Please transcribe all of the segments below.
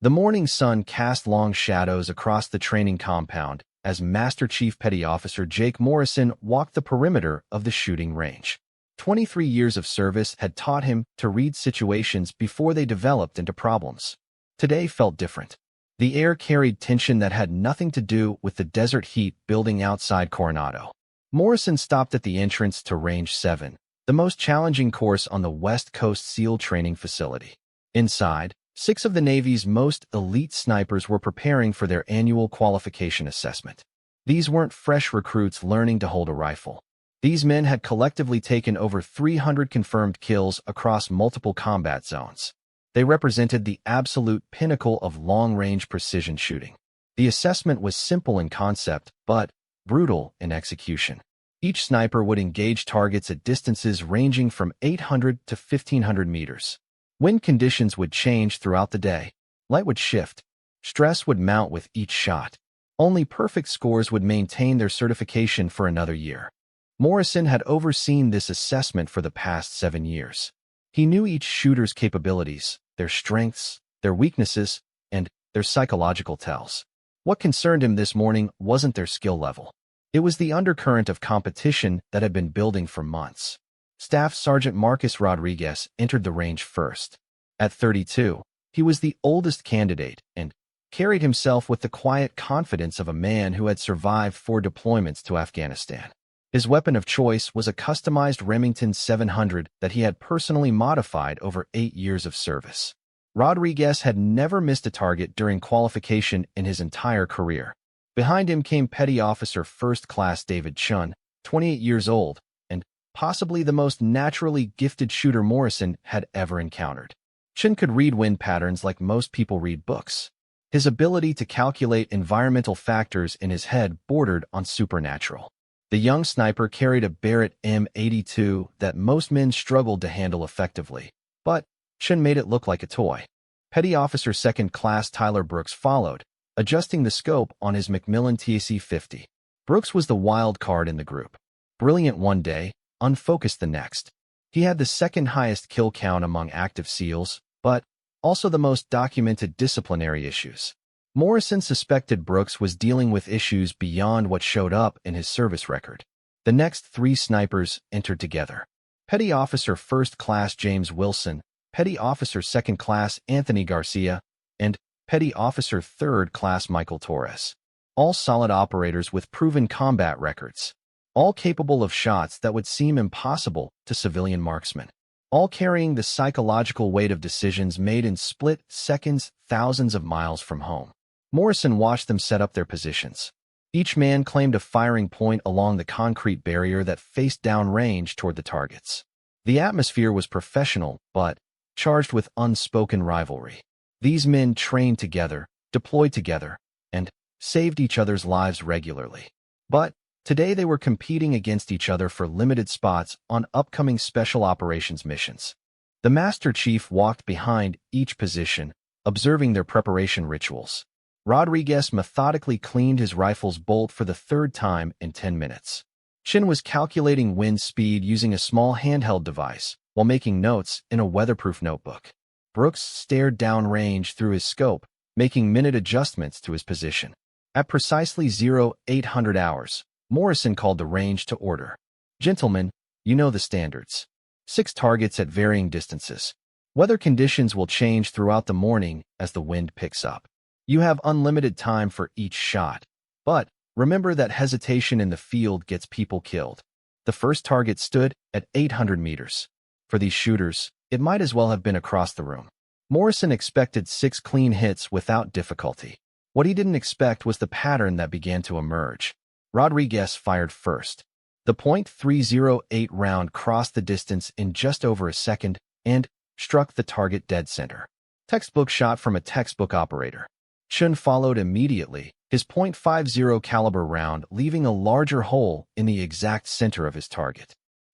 The morning sun cast long shadows across the training compound as Master Chief Petty Officer Jake Morrison walked the perimeter of the shooting range. 23 years of service had taught him to read situations before they developed into problems. Today felt different. The air carried tension that had nothing to do with the desert heat building outside Coronado. Morrison stopped at the entrance to Range 7, the most challenging course on the West Coast SEAL training facility. Inside, 6 of the Navy's most elite snipers were preparing for their annual qualification assessment. These weren't fresh recruits learning to hold a rifle. These men had collectively taken over 300 confirmed kills across multiple combat zones. They represented the absolute pinnacle of long-range precision shooting. The assessment was simple in concept, but brutal in execution. Each sniper would engage targets at distances ranging from 800 to 1,500 meters. Wind conditions would change throughout the day. Light would shift. Stress would mount with each shot. Only perfect scores would maintain their certification for another year. Morrison had overseen this assessment for the past 7 years. He knew each shooter's capabilities, their strengths, their weaknesses, and their psychological tells. What concerned him this morning wasn't their skill level. It was the undercurrent of competition that had been building for months. Staff Sergeant Marcus Rodriguez entered the range first. At 32, he was the oldest candidate and carried himself with the quiet confidence of a man who had survived 4 deployments to Afghanistan. His weapon of choice was a customized Remington 700 that he had personally modified over 8 years of service. Rodriguez had never missed a target during qualification in his entire career. Behind him came Petty Officer First Class David Chun, 28 years old, and possibly the most naturally gifted shooter Morrison had ever encountered. Chun could read wind patterns like most people read books. His ability to calculate environmental factors in his head bordered on supernatural. The young sniper carried a Barrett M82 that most men struggled to handle effectively, but Chun made it look like a toy. Petty Officer Second Class Tyler Brooks followed, adjusting the scope on his Macmillan TAC-50. Brooks was the wild card in the group. Brilliant one day, unfocused the next. He had the second highest kill count among active SEALs, but also the most documented disciplinary issues. Morrison suspected Brooks was dealing with issues beyond what showed up in his service record. The next 3 snipers entered together. Petty Officer First Class James Wilson, Petty Officer Second Class Anthony Garcia, and Petty Officer Third Class Michael Torres. All solid operators with proven combat records. All capable of shots that would seem impossible to civilian marksmen. All carrying the psychological weight of decisions made in split seconds thousands of miles from home. Morrison watched them set up their positions. Each man claimed a firing point along the concrete barrier that faced downrange toward the targets. The atmosphere was professional, but charged with unspoken rivalry. These men trained together, deployed together, and saved each other's lives regularly. But today they were competing against each other for limited spots on upcoming special operations missions. The Master Chief walked behind each position, observing their preparation rituals. Rodriguez methodically cleaned his rifle's bolt for the 3rd time in 10 minutes. Chin was calculating wind speed using a small handheld device while making notes in a weatherproof notebook. Brooks stared downrange through his scope, making minute adjustments to his position. At precisely 0800 hours, Morrison called the range to order. Gentlemen, you know the standards. 6 targets at varying distances. Weather conditions will change throughout the morning as the wind picks up. You have unlimited time for each shot, but remember that hesitation in the field gets people killed. The first target stood at 800 meters. For these shooters, it might as well have been across the room. Morrison expected 6 clean hits without difficulty. What he didn't expect was the pattern that began to emerge. Rodriguez fired first. The .308 round crossed the distance in just over a second and struck the target dead center. Textbook shot from a textbook operator. Chun followed immediately, his .50 caliber round leaving a larger hole in the exact center of his target.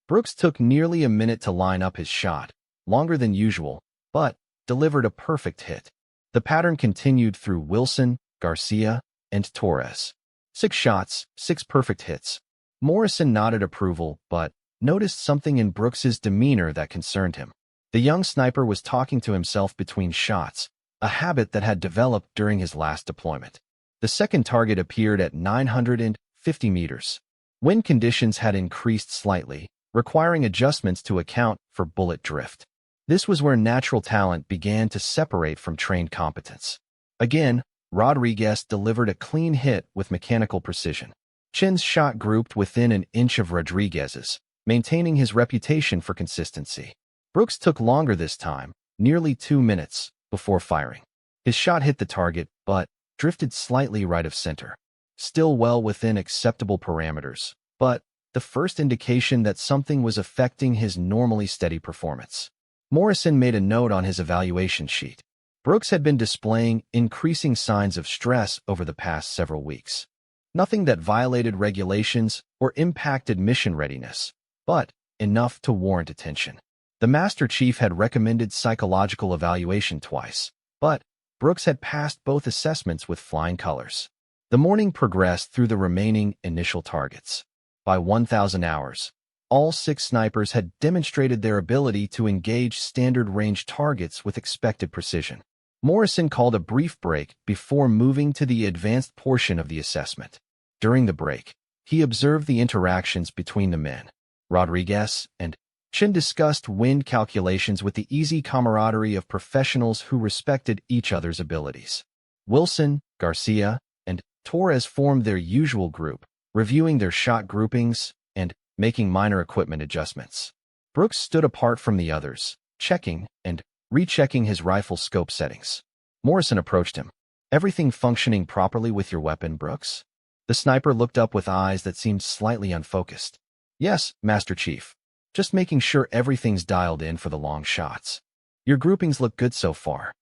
Brooks took nearly a minute to line up his shot, longer than usual, but delivered a perfect hit. The pattern continued through Wilson, Garcia, and Torres. 6 shots, 6 perfect hits. Morrison nodded approval, but noticed something in Brooks's demeanor that concerned him. The young sniper was talking to himself between shots, a habit that had developed during his last deployment. The second target appeared at 950 meters. Wind conditions had increased slightly, requiring adjustments to account for bullet drift. This was where natural talent began to separate from trained competence. Again, Rodriguez delivered a clean hit with mechanical precision. Chin's shot grouped within an inch of Rodriguez's, maintaining his reputation for consistency. Brooks took longer this time, nearly 2 minutes, before firing. His shot hit the target, but drifted slightly right of center. Still well within acceptable parameters, but the first indication that something was affecting his normally steady performance. Morrison made a note on his evaluation sheet. Brooks had been displaying increasing signs of stress over the past several weeks. Nothing that violated regulations or impacted mission readiness, but enough to warrant attention. The Master Chief had recommended psychological evaluation twice, but Brooks had passed both assessments with flying colors. The morning progressed through the remaining initial targets. By 1,000 hours, all 6 snipers had demonstrated their ability to engage standard-range targets with expected precision. Morrison called a brief break before moving to the advanced portion of the assessment. During the break, he observed the interactions between the men. Rodriguez and Chin discussed wind calculations with the easy camaraderie of professionals who respected each other's abilities. Wilson, Garcia, and Torres formed their usual group, reviewing their shot groupings and making minor equipment adjustments. Brooks stood apart from the others, checking and rechecking his rifle scope settings. Morrison approached him. "Everything functioning properly with your weapon, Brooks?" The sniper looked up with eyes that seemed slightly unfocused. "Yes, Master Chief. Just making sure everything's dialed in for the long shots. Your groupings look good so far.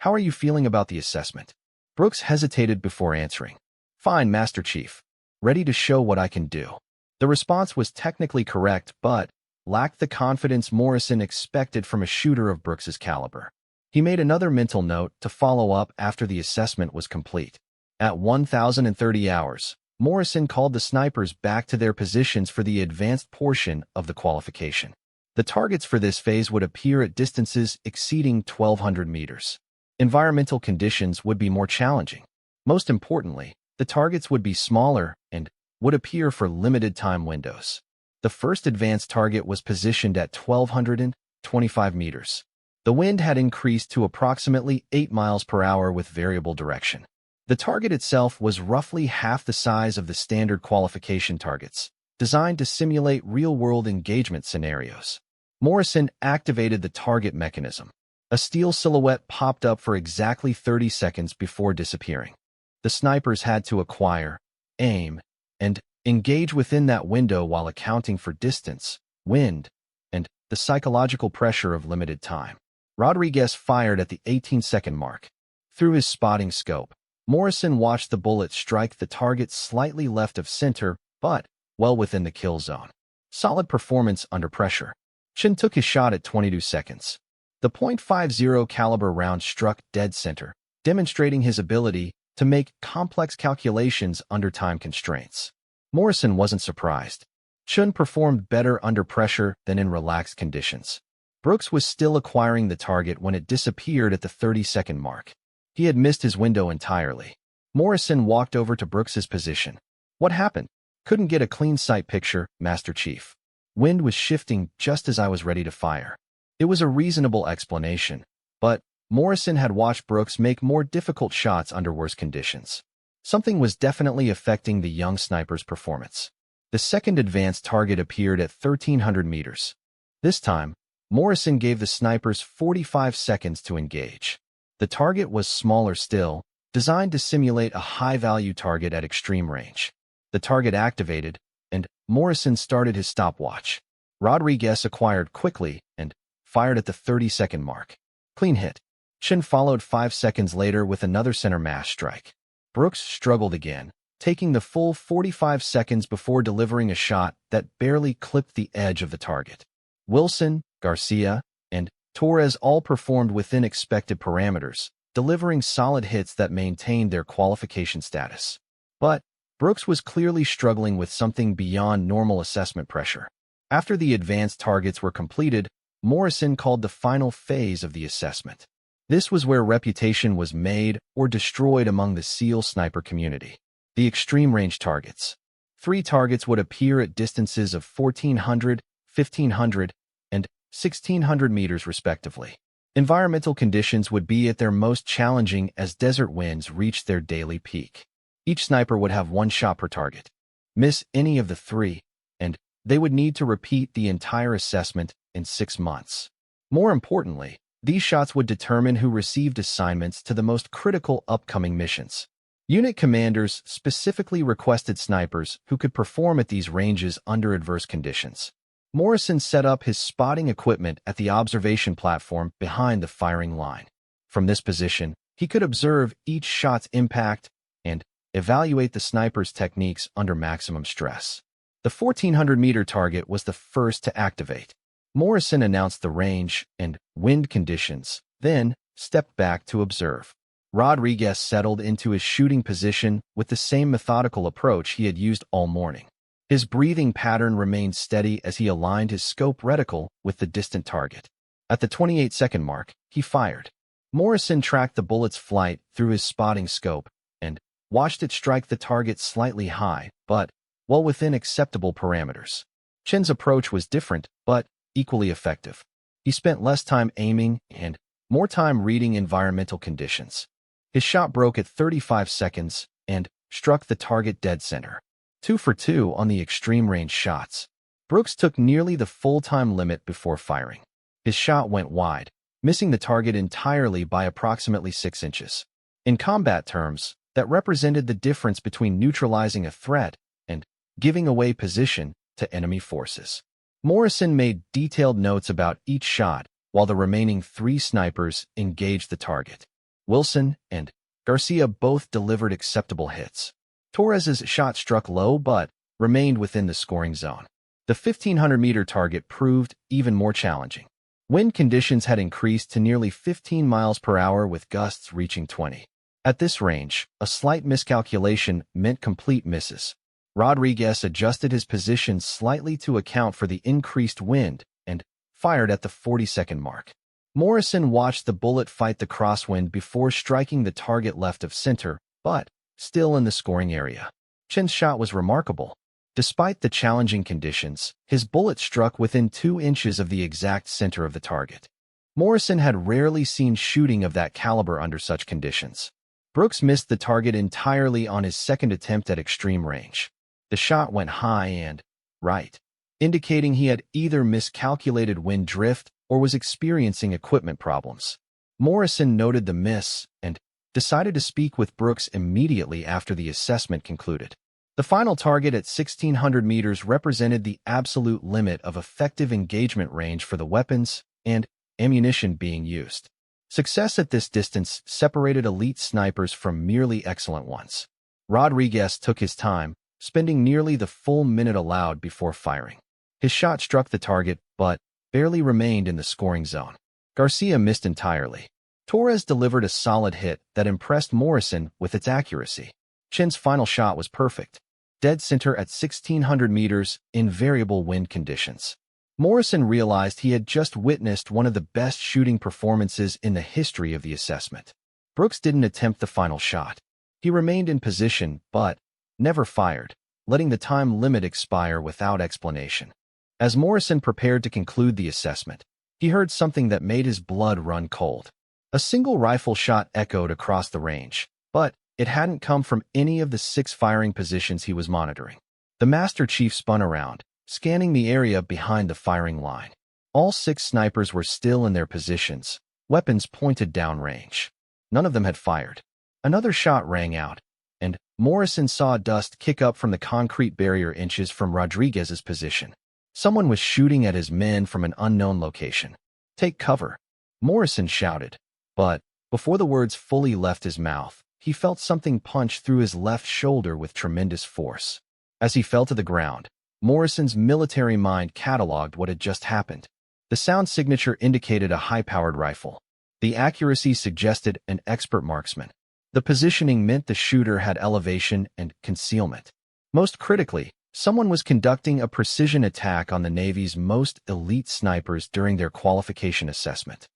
How are you feeling about the assessment?" Brooks hesitated before answering. "Fine, Master Chief. Ready to show what I can do." The response was technically correct, but lacked the confidence Morrison expected from a shooter of Brooks's caliber. He made another mental note to follow up after the assessment was complete. At 1,030 hours, Morrison called the snipers back to their positions for the advanced portion of the qualification. The targets for this phase would appear at distances exceeding 1,200 meters. Environmental conditions would be more challenging. Most importantly, the targets would be smaller and would appear for limited time windows. The first advanced target was positioned at 1,225 meters. The wind had increased to approximately 8 miles per hour with variable direction. The target itself was roughly half the size of the standard qualification targets, designed to simulate real-world engagement scenarios. Morrison activated the target mechanism. A steel silhouette popped up for exactly 30 seconds before disappearing. The snipers had to acquire, aim, and engage within that window while accounting for distance, wind, and the psychological pressure of limited time. Rodriguez fired at the 18-second mark. Through his spotting scope, Morrison watched the bullet strike the target slightly left of center, but well within the kill zone. Solid performance under pressure. Chin took his shot at 22 seconds. The .50 caliber round struck dead center, demonstrating his ability to make complex calculations under time constraints. Morrison wasn't surprised. Chun performed better under pressure than in relaxed conditions. Brooks was still acquiring the target when it disappeared at the 30-second mark. He had missed his window entirely. Morrison walked over to Brooks's position. "What happened?" "Couldn't get a clean sight picture, Master Chief. Wind was shifting just as I was ready to fire." It was a reasonable explanation, but Morrison had watched Brooks make more difficult shots under worse conditions. Something was definitely affecting the young sniper's performance. The second advanced target appeared at 1,300 meters. This time, Morrison gave the snipers 45 seconds to engage. The target was smaller still, designed to simulate a high-value target at extreme range. The target activated, and Morrison started his stopwatch. Rodriguez acquired quickly and fired at the 30-second mark. Clean hit. Chin followed 5 seconds later with another center mass strike. Brooks struggled again, taking the full 45 seconds before delivering a shot that barely clipped the edge of the target. Wilson, Garcia, and Torres all performed within expected parameters, delivering solid hits that maintained their qualification status. But Brooks was clearly struggling with something beyond normal assessment pressure. After the advanced targets were completed, Morrison called the final phase of the assessment. This was where reputation was made or destroyed among the SEAL sniper community. The extreme range targets. 3 targets would appear at distances of 1,400, 1,500, and 1,600 meters respectively. Environmental conditions would be at their most challenging as desert winds reached their daily peak. Each sniper would have 1 shot per target. Miss any of the 3, and they would need to repeat the entire assessment in 6 months. More importantly, these shots would determine who received assignments to the most critical upcoming missions. Unit commanders specifically requested snipers who could perform at these ranges under adverse conditions. Morrison set up his spotting equipment at the observation platform behind the firing line. From this position, he could observe each shot's impact and evaluate the sniper's techniques under maximum stress. The 1,400-meter target was the first to activate. Morrison announced the range and wind conditions, then stepped back to observe. Rodriguez settled into his shooting position with the same methodical approach he had used all morning. His breathing pattern remained steady as he aligned his scope reticle with the distant target. At the 28-second mark, he fired. Morrison tracked the bullet's flight through his spotting scope and watched it strike the target slightly high, but well within acceptable parameters. Chen's approach was different, but equally effective. He spent less time aiming and more time reading environmental conditions. His shot broke at 35 seconds and struck the target dead center. 2 for 2 on the extreme range shots. Brooks took nearly the full-time limit before firing. His shot went wide, missing the target entirely by approximately 6 inches. In combat terms, that represented the difference between neutralizing a threat and giving away position to enemy forces. Morrison made detailed notes about each shot while the remaining 3 snipers engaged the target. Wilson and Garcia both delivered acceptable hits. Torres's shot struck low but remained within the scoring zone. The 1,500-meter target proved even more challenging. Wind conditions had increased to nearly 15 miles per hour with gusts reaching 20. At this range, a slight miscalculation meant complete misses. Rodriguez adjusted his position slightly to account for the increased wind and fired at the 40-second mark. Morrison watched the bullet fight the crosswind before striking the target left of center, but still in the scoring area. Chen's shot was remarkable. Despite the challenging conditions, his bullet struck within 2 inches of the exact center of the target. Morrison had rarely seen shooting of that caliber under such conditions. Brooks missed the target entirely on his second attempt at extreme range. The shot went high and right, indicating he had either miscalculated wind drift or was experiencing equipment problems. Morrison noted the miss and decided to speak with Brooks immediately after the assessment concluded. The final target at 1,600 meters represented the absolute limit of effective engagement range for the weapons and ammunition being used. Success at this distance separated elite snipers from merely excellent ones. Rodriguez took his time, spending nearly the full minute allowed before firing. His shot struck the target, but barely remained in the scoring zone. Garcia missed entirely. Torres delivered a solid hit that impressed Morrison with its accuracy. Chen's final shot was perfect, dead center at 1,600 meters in variable wind conditions. Morrison realized he had just witnessed one of the best shooting performances in the history of the assessment. Brooks didn't attempt the final shot. He remained in position, but never fired, letting the time limit expire without explanation. As Morrison prepared to conclude the assessment, he heard something that made his blood run cold. A single rifle shot echoed across the range, but it hadn't come from any of the 6 firing positions he was monitoring. The Master Chief spun around, scanning the area behind the firing line. All 6 snipers were still in their positions, weapons pointed downrange. None of them had fired. Another shot rang out, and Morrison saw dust kick up from the concrete barrier inches from Rodriguez's position. Someone was shooting at his men from an unknown location. "Take cover," Morrison shouted. But before the words fully left his mouth, he felt something punch through his left shoulder with tremendous force. As he fell to the ground, Morrison's military mind cataloged what had just happened. The sound signature indicated a high-powered rifle. The accuracy suggested an expert marksman. The positioning meant the shooter had elevation and concealment. Most critically, someone was conducting a precision attack on the Navy's most elite snipers during their qualification assessment.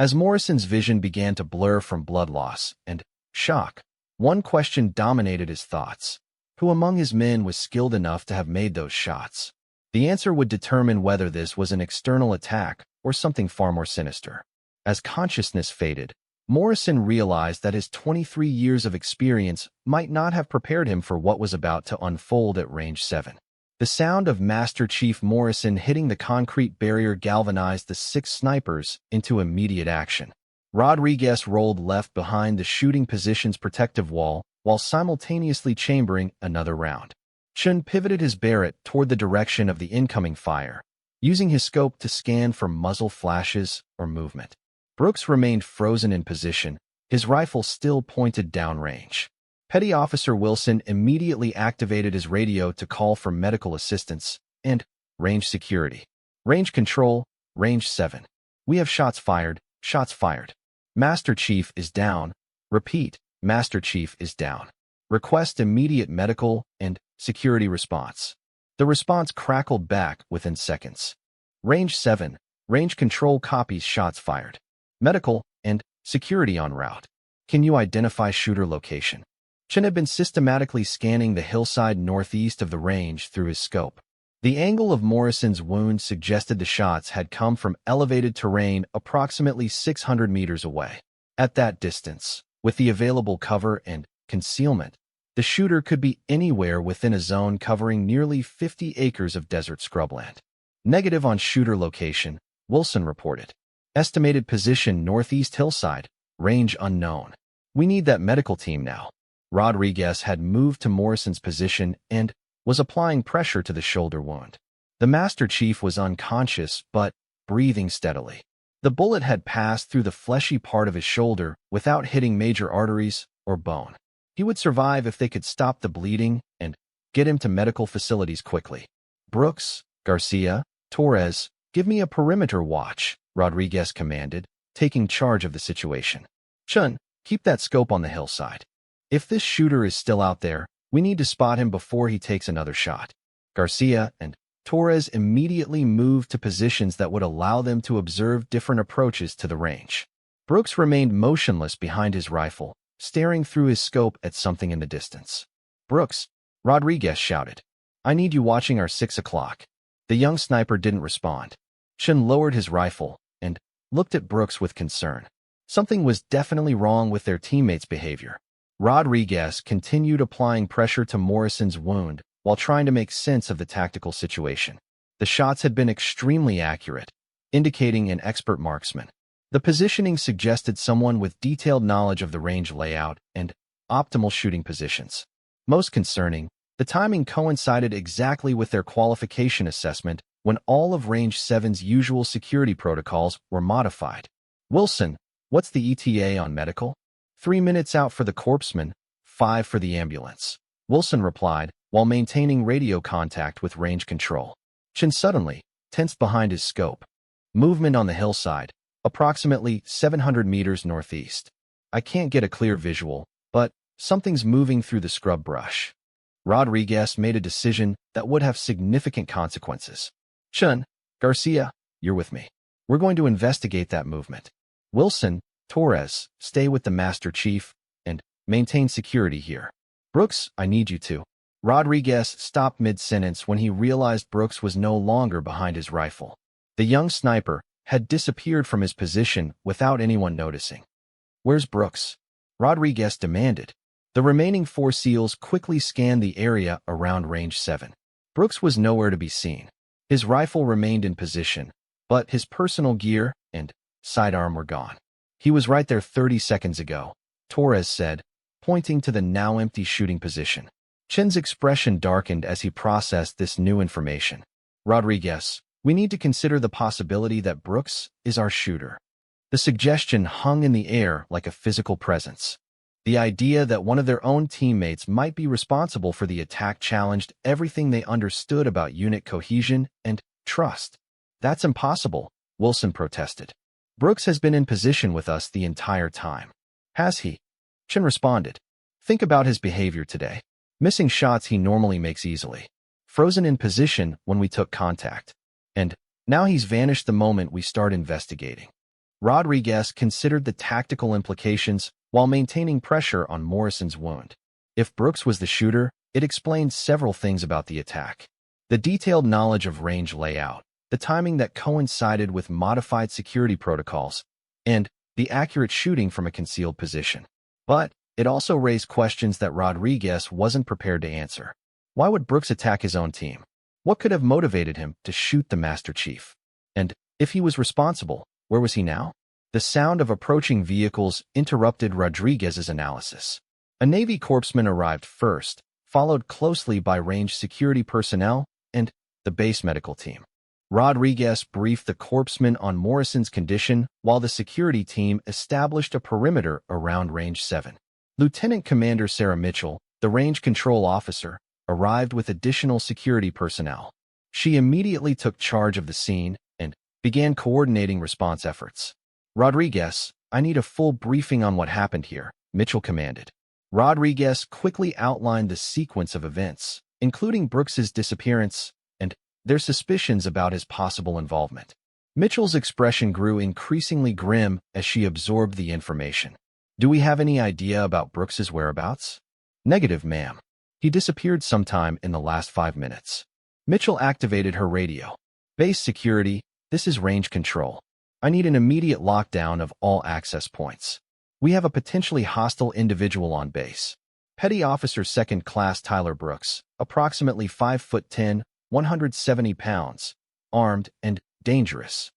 As Morrison's vision began to blur from blood loss and shock, one question dominated his thoughts. Who among his men was skilled enough to have made those shots? The answer would determine whether this was an external attack or something far more sinister. As consciousness faded, Morrison realized that his 23 years of experience might not have prepared him for what was about to unfold at Range 7. The sound of Master Chief Morrison hitting the concrete barrier galvanized the 6 snipers into immediate action. Rodriguez rolled left behind the shooting position's protective wall while simultaneously chambering another round. Chun pivoted his Barrett toward the direction of the incoming fire, using his scope to scan for muzzle flashes or movement. Brooks remained frozen in position, his rifle still pointed downrange. Petty Officer Wilson immediately activated his radio to call for medical assistance and range security. Range control, Range 7. We have shots fired, shots fired. Master Chief is down. Repeat, Master Chief is down. Request immediate medical and security response. The response crackled back within seconds. Range 7, range control copies shots fired. Medical and security en route. Can you identify shooter location? Chen had been systematically scanning the hillside northeast of the range through his scope. The angle of Morrison's wound suggested the shots had come from elevated terrain approximately 600 meters away. At that distance, with the available cover and concealment, the shooter could be anywhere within a zone covering nearly 50 acres of desert scrubland. Negative on shooter location, Wilson reported. Estimated position northeast hillside, range unknown. We need that medical team now. Rodriguez had moved to Morrison's position and was applying pressure to the shoulder wound. The Master Chief was unconscious but breathing steadily. The bullet had passed through the fleshy part of his shoulder without hitting major arteries or bone. He would survive if they could stop the bleeding and get him to medical facilities quickly. Brooks, Garcia, Torres, give me a perimeter watch, Rodriguez commanded, taking charge of the situation. Chun, keep that scope on the hillside. If this shooter is still out there, we need to spot him before he takes another shot. Garcia and Torres immediately moved to positions that would allow them to observe different approaches to the range. Brooks remained motionless behind his rifle, staring through his scope at something in the distance. Brooks, Rodriguez shouted. I need you watching our 6 o'clock. The young sniper didn't respond. Chun lowered his rifle and looked at Brooks with concern. Something was definitely wrong with their teammates' behavior. Rodriguez continued applying pressure to Morrison's wound while trying to make sense of the tactical situation. The shots had been extremely accurate, indicating an expert marksman. The positioning suggested someone with detailed knowledge of the range layout and optimal shooting positions. Most concerning, the timing coincided exactly with their qualification assessment when all of Range 7's usual security protocols were modified. Wilson, what's the ETA on medical? 3 minutes out for the corpsman, 5 for the ambulance. Wilson replied, while maintaining radio contact with range control. Chin suddenly tensed behind his scope. Movement on the hillside, approximately 700 meters northeast. I can't get a clear visual, but something's moving through the scrub brush. Rodriguez made a decision that would have significant consequences. Chun, Garcia, you're with me. We're going to investigate that movement. Wilson, Torres, stay with the Master Chief and maintain security here. Brooks, I need you to. Rodriguez stopped mid-sentence when he realized Brooks was no longer behind his rifle. The young sniper had disappeared from his position without anyone noticing. Where's Brooks? Rodriguez demanded. The remaining 4 SEALs quickly scanned the area around Range 7. Brooks was nowhere to be seen. His rifle remained in position, but his personal gear and sidearm were gone. He was right there 30 seconds ago, Torres said, pointing to the now empty shooting position. Chen's expression darkened as he processed this new information. Rodriguez, we need to consider the possibility that Brooks is our shooter. The suggestion hung in the air like a physical presence. The idea that one of their own teammates might be responsible for the attack challenged everything they understood about unit cohesion and trust. That's impossible, Wilson protested. Brooks has been in position with us the entire time. Has he? Chen responded. Think about his behavior today. Missing shots he normally makes easily. Frozen in position when we took contact. And now he's vanished the moment we start investigating. Rodriguez considered the tactical implications while maintaining pressure on Morrison's wound. If Brooks was the shooter, it explained several things about the attack. The detailed knowledge of range layout, the timing that coincided with modified security protocols, and the accurate shooting from a concealed position. But it also raised questions that Rodriguez wasn't prepared to answer. Why would Brooks attack his own team? What could have motivated him to shoot the Master Chief? And if he was responsible, where was he now? The sound of approaching vehicles interrupted Rodriguez's analysis. A Navy corpsman arrived first, followed closely by range security personnel and the base medical team. Rodriguez briefed the corpsman on Morrison's condition while the security team established a perimeter around Range 7. Lieutenant Commander Sarah Mitchell, the range control officer, arrived with additional security personnel. She immediately took charge of the scene and began coordinating response efforts. Rodriguez, I need a full briefing on what happened here, Mitchell commanded. Rodriguez quickly outlined the sequence of events, including Brooks's disappearance and their suspicions about his possible involvement. Mitchell's expression grew increasingly grim as she absorbed the information. Do we have any idea about Brooks's whereabouts? Negative, ma'am. He disappeared sometime in the last 5 minutes. Mitchell activated her radio. Base security, this is range control. I need an immediate lockdown of all access points. We have a potentially hostile individual on base. Petty Officer 2nd Class Tyler Brooks, approximately 5'10", 170 pounds, armed and dangerous.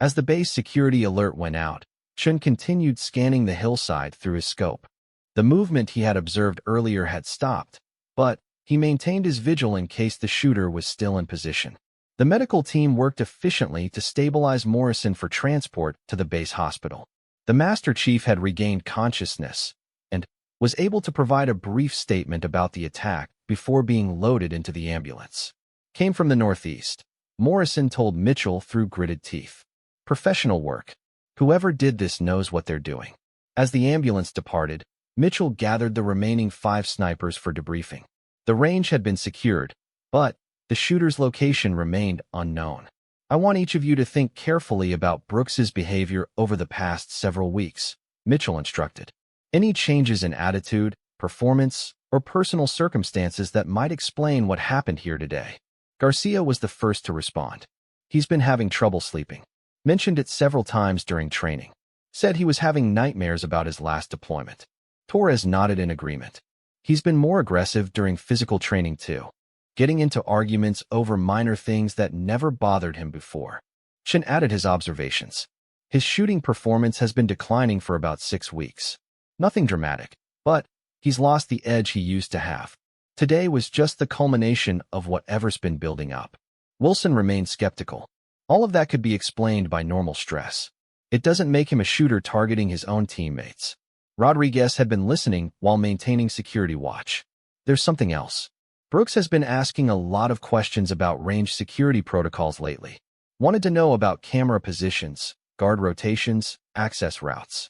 As the base security alert went out, Chun continued scanning the hillside through his scope. The movement he had observed earlier had stopped, but he maintained his vigil in case the shooter was still in position. The medical team worked efficiently to stabilize Morrison for transport to the base hospital. The Master Chief had regained consciousness and was able to provide a brief statement about the attack before being loaded into the ambulance. Came from the northeast, Morrison told Mitchell through gritted teeth. Professional work. Whoever did this knows what they're doing. As the ambulance departed, Mitchell gathered the remaining 5 snipers for debriefing. The range had been secured, but the shooter's location remained unknown. I want each of you to think carefully about Brooks's behavior over the past several weeks, Mitchell instructed. Any changes in attitude, performance, or personal circumstances that might explain what happened here today. Garcia was the first to respond. He's been having trouble sleeping. Mentioned it several times during training. Said he was having nightmares about his last deployment. Torres nodded in agreement. He's been more aggressive during physical training too, getting into arguments over minor things that never bothered him before. Chin added his observations. His shooting performance has been declining for about 6 weeks. Nothing dramatic, but he's lost the edge he used to have. Today was just the culmination of whatever's been building up. Wilson remained skeptical. All of that could be explained by normal stress. It doesn't make him a shooter targeting his own teammates. Rodriguez had been listening while maintaining security watch. There's something else. Brooks has been asking a lot of questions about range security protocols lately. Wanted to know about camera positions, guard rotations, access routes.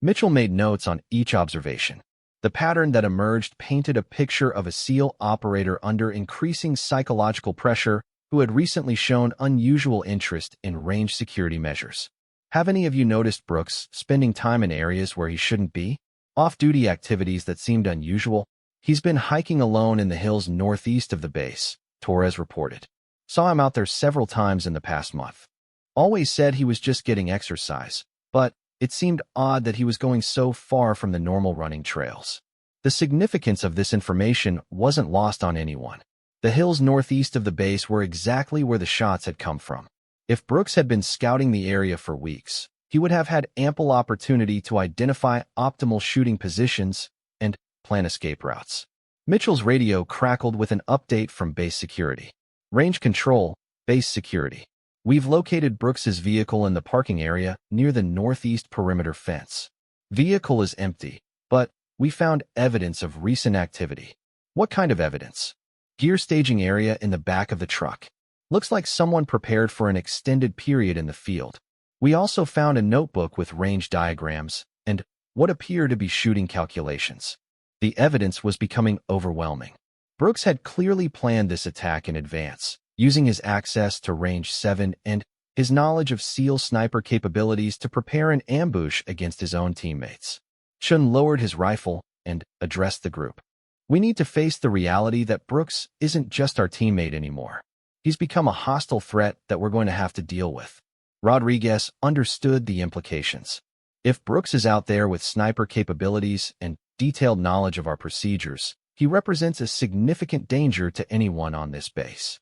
Mitchell made notes on each observation. The pattern that emerged painted a picture of a SEAL operator under increasing psychological pressure who had recently shown unusual interest in range security measures. Have any of you noticed Brooks spending time in areas where he shouldn't be? Off-duty activities that seemed unusual? He's been hiking alone in the hills northeast of the base, Torres reported. Saw him out there several times in the past month. Always said he was just getting exercise, but it seemed odd that he was going so far from the normal running trails. The significance of this information wasn't lost on anyone. The hills northeast of the base were exactly where the shots had come from. If Brooks had been scouting the area for weeks, he would have had ample opportunity to identify optimal shooting positions and plan escape routes. Mitchell's radio crackled with an update from base security. Range control, base security. We've located Brooks's vehicle in the parking area near the northeast perimeter fence. Vehicle is empty, but we found evidence of recent activity. What kind of evidence? Gear staging area in the back of the truck. Looks like someone prepared for an extended period in the field. We also found a notebook with range diagrams and what appear to be shooting calculations. The evidence was becoming overwhelming. Brooks had clearly planned this attack in advance, using his access to range 7 and his knowledge of SEAL sniper capabilities to prepare an ambush against his own teammates. Chun lowered his rifle and addressed the group. We need to face the reality that Brooks isn't just our teammate anymore. He's become a hostile threat that we're going to have to deal with. Rodriguez understood the implications. If Brooks is out there with sniper capabilities and detailed knowledge of our procedures, he represents a significant danger to anyone on this base.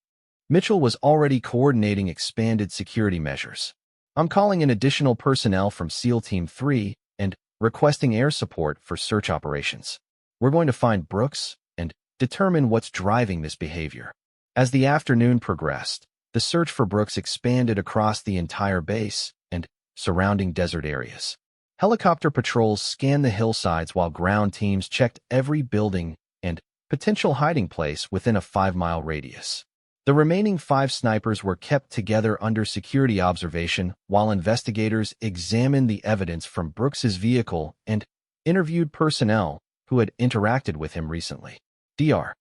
Mitchell was already coordinating expanded security measures. I'm calling in additional personnel from SEAL Team 3 and requesting air support for search operations. We're going to find Brooks and determine what's driving this behavior. As the afternoon progressed, the search for Brooks expanded across the entire base and surrounding desert areas. Helicopter patrols scanned the hillsides while ground teams checked every building and potential hiding place within a 5-mile radius. The remaining 5 snipers were kept together under security observation while investigators examined the evidence from Brooks's vehicle and interviewed personnel who had interacted with him recently. Dr.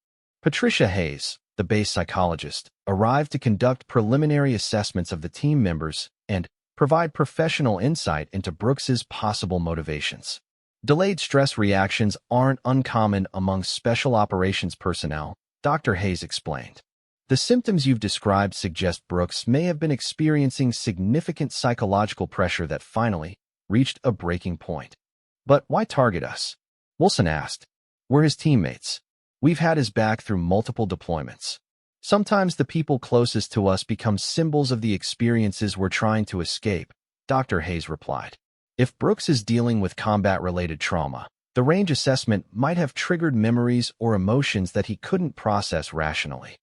Patricia Hayes, the base psychologist, arrived to conduct preliminary assessments of the team members and provide professional insight into Brooks's possible motivations. Delayed stress reactions aren't uncommon among special operations personnel, Dr. Hayes explained. The symptoms you've described suggest Brooks may have been experiencing significant psychological pressure that finally reached a breaking point. But why target us? Wilson asked. We're his teammates. We've had his back through multiple deployments. Sometimes the people closest to us become symbols of the experiences we're trying to escape, Dr. Hayes replied. If Brooks is dealing with combat-related trauma, the range assessment might have triggered memories or emotions that he couldn't process rationally.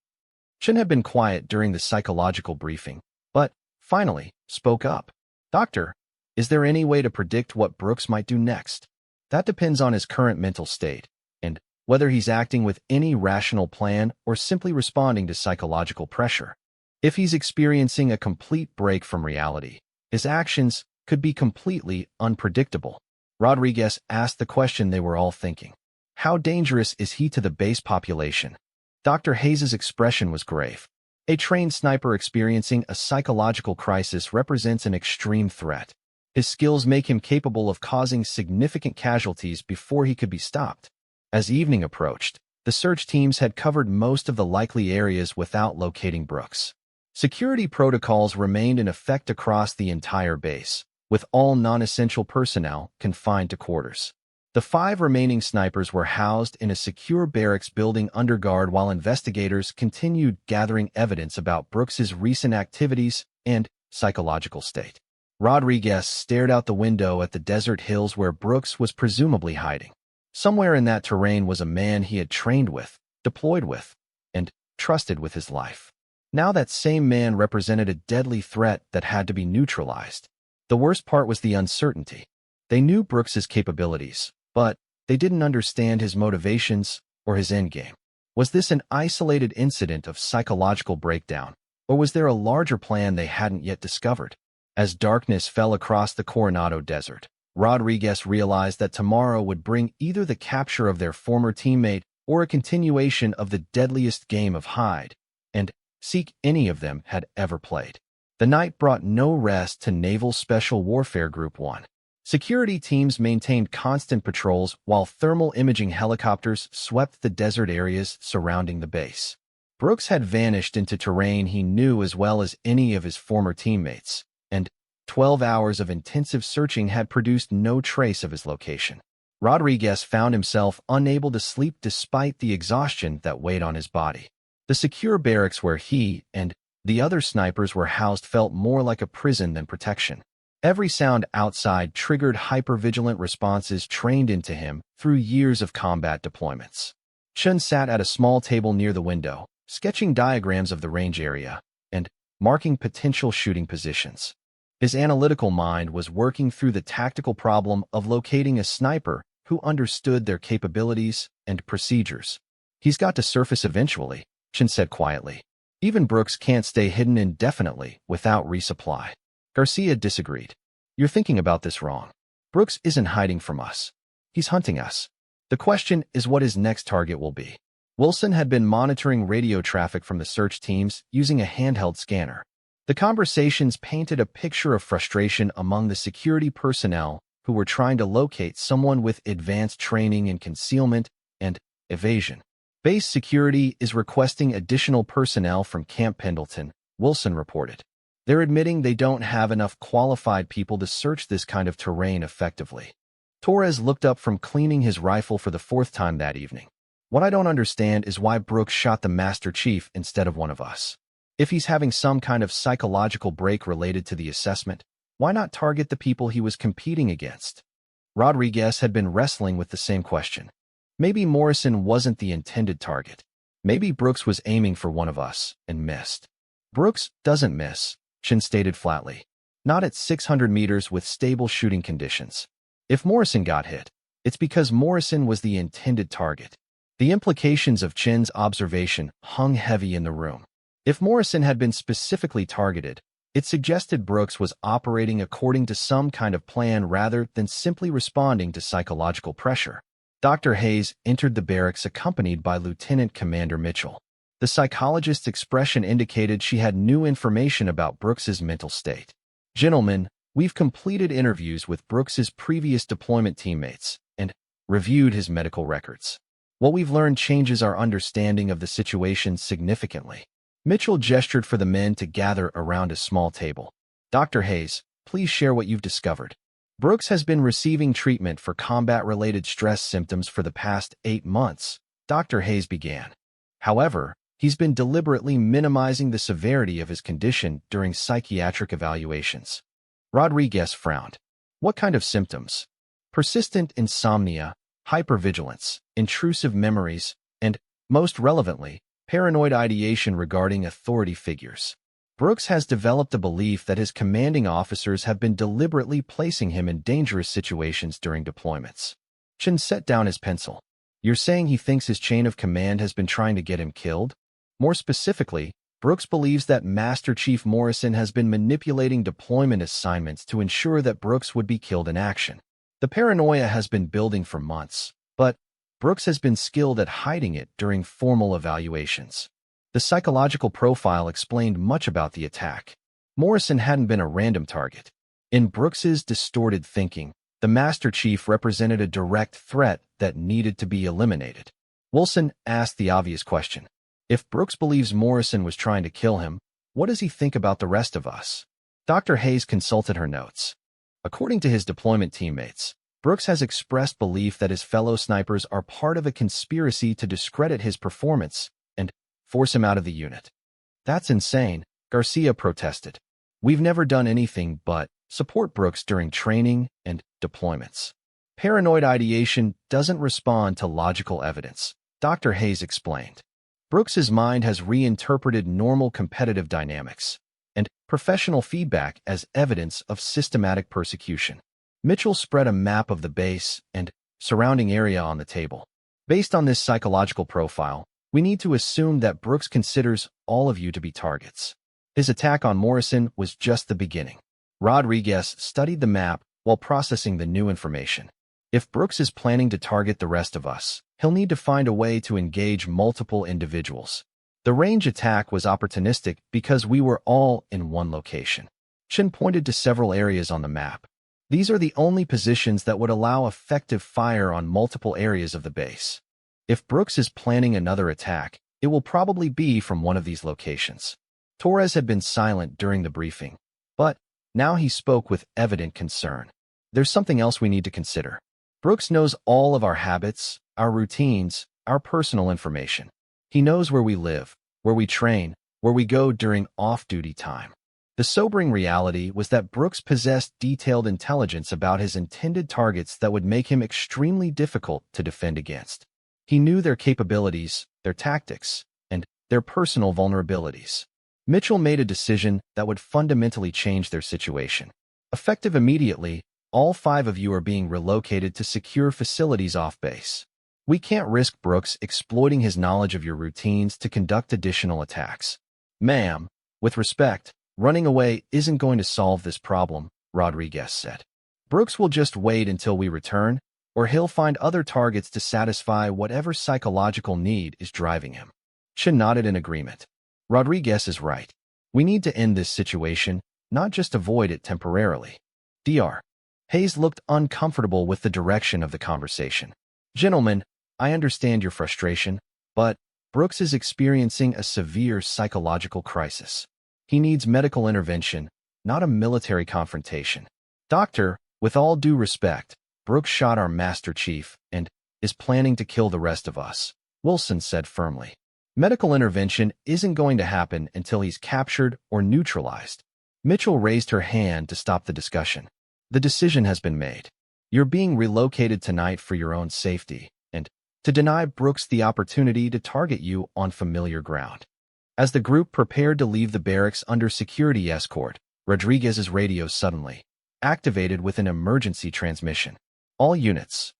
Chen had been quiet during the psychological briefing, but finally spoke up. Doctor, is there any way to predict what Brooks might do next? That depends on his current mental state and whether he's acting with any rational plan or simply responding to psychological pressure. If he's experiencing a complete break from reality, his actions could be completely unpredictable. Rodriguez asked the question they were all thinking. How dangerous is he to the base population? Dr. Hayes' expression was grave. A trained sniper experiencing a psychological crisis represents an extreme threat. His skills make him capable of causing significant casualties before he could be stopped. As evening approached, the search teams had covered most of the likely areas without locating Brooks. Security protocols remained in effect across the entire base, with all non-essential personnel confined to quarters. The 5 remaining snipers were housed in a secure barracks building under guard while investigators continued gathering evidence about Brooks's recent activities and psychological state. Rodriguez stared out the window at the desert hills where Brooks was presumably hiding. Somewhere in that terrain was a man he had trained with, deployed with, and trusted with his life. Now that same man represented a deadly threat that had to be neutralized. The worst part was the uncertainty. They knew Brooks's capabilities, but they didn't understand his motivations or his endgame. Was this an isolated incident of psychological breakdown, or was there a larger plan they hadn't yet discovered? As darkness fell across the Coronado Desert, Rodriguez realized that tomorrow would bring either the capture of their former teammate or a continuation of the deadliest game of hide and seek any of them had ever played. The night brought no rest to Naval Special Warfare Group 1. Security teams maintained constant patrols while thermal imaging helicopters swept the desert areas surrounding the base. Brooks had vanished into terrain he knew as well as any of his former teammates, and 12 hours of intensive searching had produced no trace of his location. Rodriguez found himself unable to sleep despite the exhaustion that weighed on his body. The secure barracks where he and the other snipers were housed felt more like a prison than protection. Every sound outside triggered hypervigilant responses trained into him through years of combat deployments. Chun sat at a small table near the window, sketching diagrams of the range area and marking potential shooting positions. His analytical mind was working through the tactical problem of locating a sniper who understood their capabilities and procedures. He's got to surface eventually, Chun said quietly. Even Brooks can't stay hidden indefinitely without resupply. Garcia disagreed. You're thinking about this wrong. Brooks isn't hiding from us. He's hunting us. The question is what his next target will be. Wilson had been monitoring radio traffic from the search teams using a handheld scanner. The conversations painted a picture of frustration among the security personnel who were trying to locate someone with advanced training in concealment and evasion. Base security is requesting additional personnel from Camp Pendleton, Wilson reported. They're admitting they don't have enough qualified people to search this kind of terrain effectively. Torres looked up from cleaning his rifle for the fourth time that evening. What I don't understand is why Brooks shot the Master Chief instead of one of us. If he's having some kind of psychological break related to the assessment, why not target the people he was competing against? Rodriguez had been wrestling with the same question. Maybe Morrison wasn't the intended target. Maybe Brooks was aiming for one of us and missed. Brooks doesn't miss, Chin stated flatly. Not at 600 meters with stable shooting conditions. If Morrison got hit, it's because Morrison was the intended target. The implications of Chin's observation hung heavy in the room. If Morrison had been specifically targeted, it suggested Brooks was operating according to some kind of plan rather than simply responding to psychological pressure. Dr. Hayes entered the barracks accompanied by Lieutenant Commander Mitchell. The psychologist's expression indicated she had new information about Brooks's mental state. Gentlemen, we've completed interviews with Brooks's previous deployment teammates and reviewed his medical records. What we've learned changes our understanding of the situation significantly. Mitchell gestured for the men to gather around a small table. Dr. Hayes, please share what you've discovered. Brooks has been receiving treatment for combat-related stress symptoms for the past 8 months, Dr. Hayes began. However, he's been deliberately minimizing the severity of his condition during psychiatric evaluations. Rodriguez frowned. What kind of symptoms? Persistent insomnia, hypervigilance, intrusive memories, and, most relevantly, paranoid ideation regarding authority figures. Brooks has developed a belief that his commanding officers have been deliberately placing him in dangerous situations during deployments. Chin set down his pencil. You're saying he thinks his chain of command has been trying to get him killed? More specifically, Brooks believes that Master Chief Morrison has been manipulating deployment assignments to ensure that Brooks would be killed in action. The paranoia has been building for months, but Brooks has been skilled at hiding it during formal evaluations. The psychological profile explained much about the attack. Morrison hadn't been a random target. In Brooks's distorted thinking, the Master Chief represented a direct threat that needed to be eliminated. Wilson asked the obvious question. If Brooks believes Morrison was trying to kill him, what does he think about the rest of us? Dr. Hayes consulted her notes. According to his deployment teammates, Brooks has expressed belief that his fellow snipers are part of a conspiracy to discredit his performance and force him out of the unit. That's insane, Garcia protested. We've never done anything but support Brooks during training and deployments. Paranoid ideation doesn't respond to logical evidence, Dr. Hayes explained. Brooks's mind has reinterpreted normal competitive dynamics and professional feedback as evidence of systematic persecution. Mitchell spread a map of the base and surrounding area on the table. Based on this psychological profile, we need to assume that Brooks considers all of you to be targets. His attack on Morrison was just the beginning. Rodriguez studied the map while processing the new information. If Brooks is planning to target the rest of us, he'll need to find a way to engage multiple individuals. The range attack was opportunistic because we were all in one location. Chin pointed to several areas on the map. These are the only positions that would allow effective fire on multiple areas of the base. If Brooks is planning another attack, it will probably be from one of these locations. Torres had been silent during the briefing, but now he spoke with evident concern. There's something else we need to consider. Brooks knows all of our habits, our routines, our personal information. He knows where we live, where we train, where we go during off-duty time. The sobering reality was that Brooks possessed detailed intelligence about his intended targets that would make him extremely difficult to defend against. He knew their capabilities, their tactics, and their personal vulnerabilities. Mitchell made a decision that would fundamentally change their situation. Effective immediately, all 5 of you are being relocated to secure facilities off base. We can't risk Brooks exploiting his knowledge of your routines to conduct additional attacks. Ma'am, with respect, running away isn't going to solve this problem, Rodriguez said. Brooks will just wait until we return, or he'll find other targets to satisfy whatever psychological need is driving him. Chin nodded in agreement. Rodriguez is right. We need to end this situation, not just avoid it temporarily. Dr. Hayes looked uncomfortable with the direction of the conversation. Gentlemen, I understand your frustration, but Brooks is experiencing a severe psychological crisis. He needs medical intervention, not a military confrontation. Doctor, with all due respect, Brooks shot our Master Chief and is planning to kill the rest of us, Wilson said firmly. Medical intervention isn't going to happen until he's captured or neutralized. Mitchell raised her hand to stop the discussion. The decision has been made. You're being relocated tonight for your own safety and to deny Brooks the opportunity to target you on familiar ground. As the group prepared to leave the barracks under security escort, Rodriguez's radio suddenly activated with an emergency transmission. All units,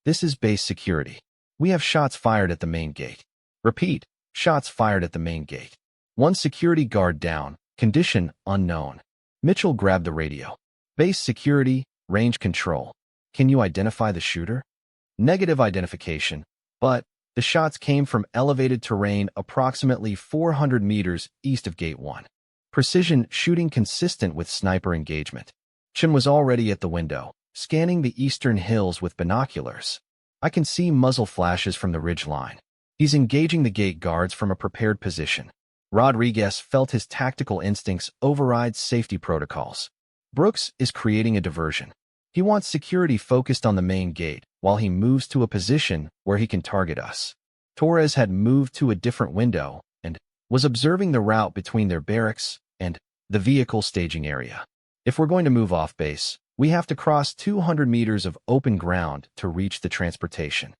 this is base security. We have shots fired at the main gate. Repeat, shots fired at the main gate. One security guard down, condition unknown. Mitchell grabbed the radio. Base security, range control. Can you identify the shooter? Negative identification, but the shots came from elevated terrain approximately 400 meters east of Gate 1. Precision shooting consistent with sniper engagement. Chen was already at the window, scanning the eastern hills with binoculars. I can see muzzle flashes from the ridge line. He's engaging the gate guards from a prepared position. Rodriguez felt his tactical instincts override safety protocols. Brooks is creating a diversion. He wants security focused on the main gate while he moves to a position where he can target us. Torres had moved to a different window and was observing the route between their barracks and the vehicle staging area. If we're going to move off base, we have to cross 200 meters of open ground to reach the transportation.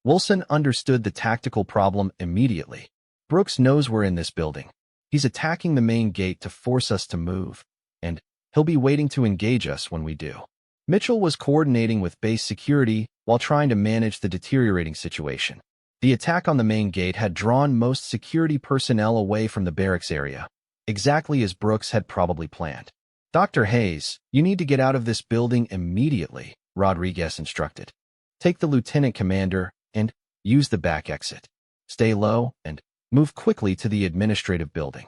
Wilson understood the tactical problem immediately. Brooks knows we're in this building. He's attacking the main gate to force us to move, and he'll be waiting to engage us when we do. Mitchell was coordinating with base security while trying to manage the deteriorating situation. The attack on the main gate had drawn most security personnel away from the barracks area, exactly as Brooks had probably planned. Dr. Hayes, you need to get out of this building immediately, Rodriguez instructed. Take the lieutenant commander and use the back exit. Stay low and move quickly to the administrative building.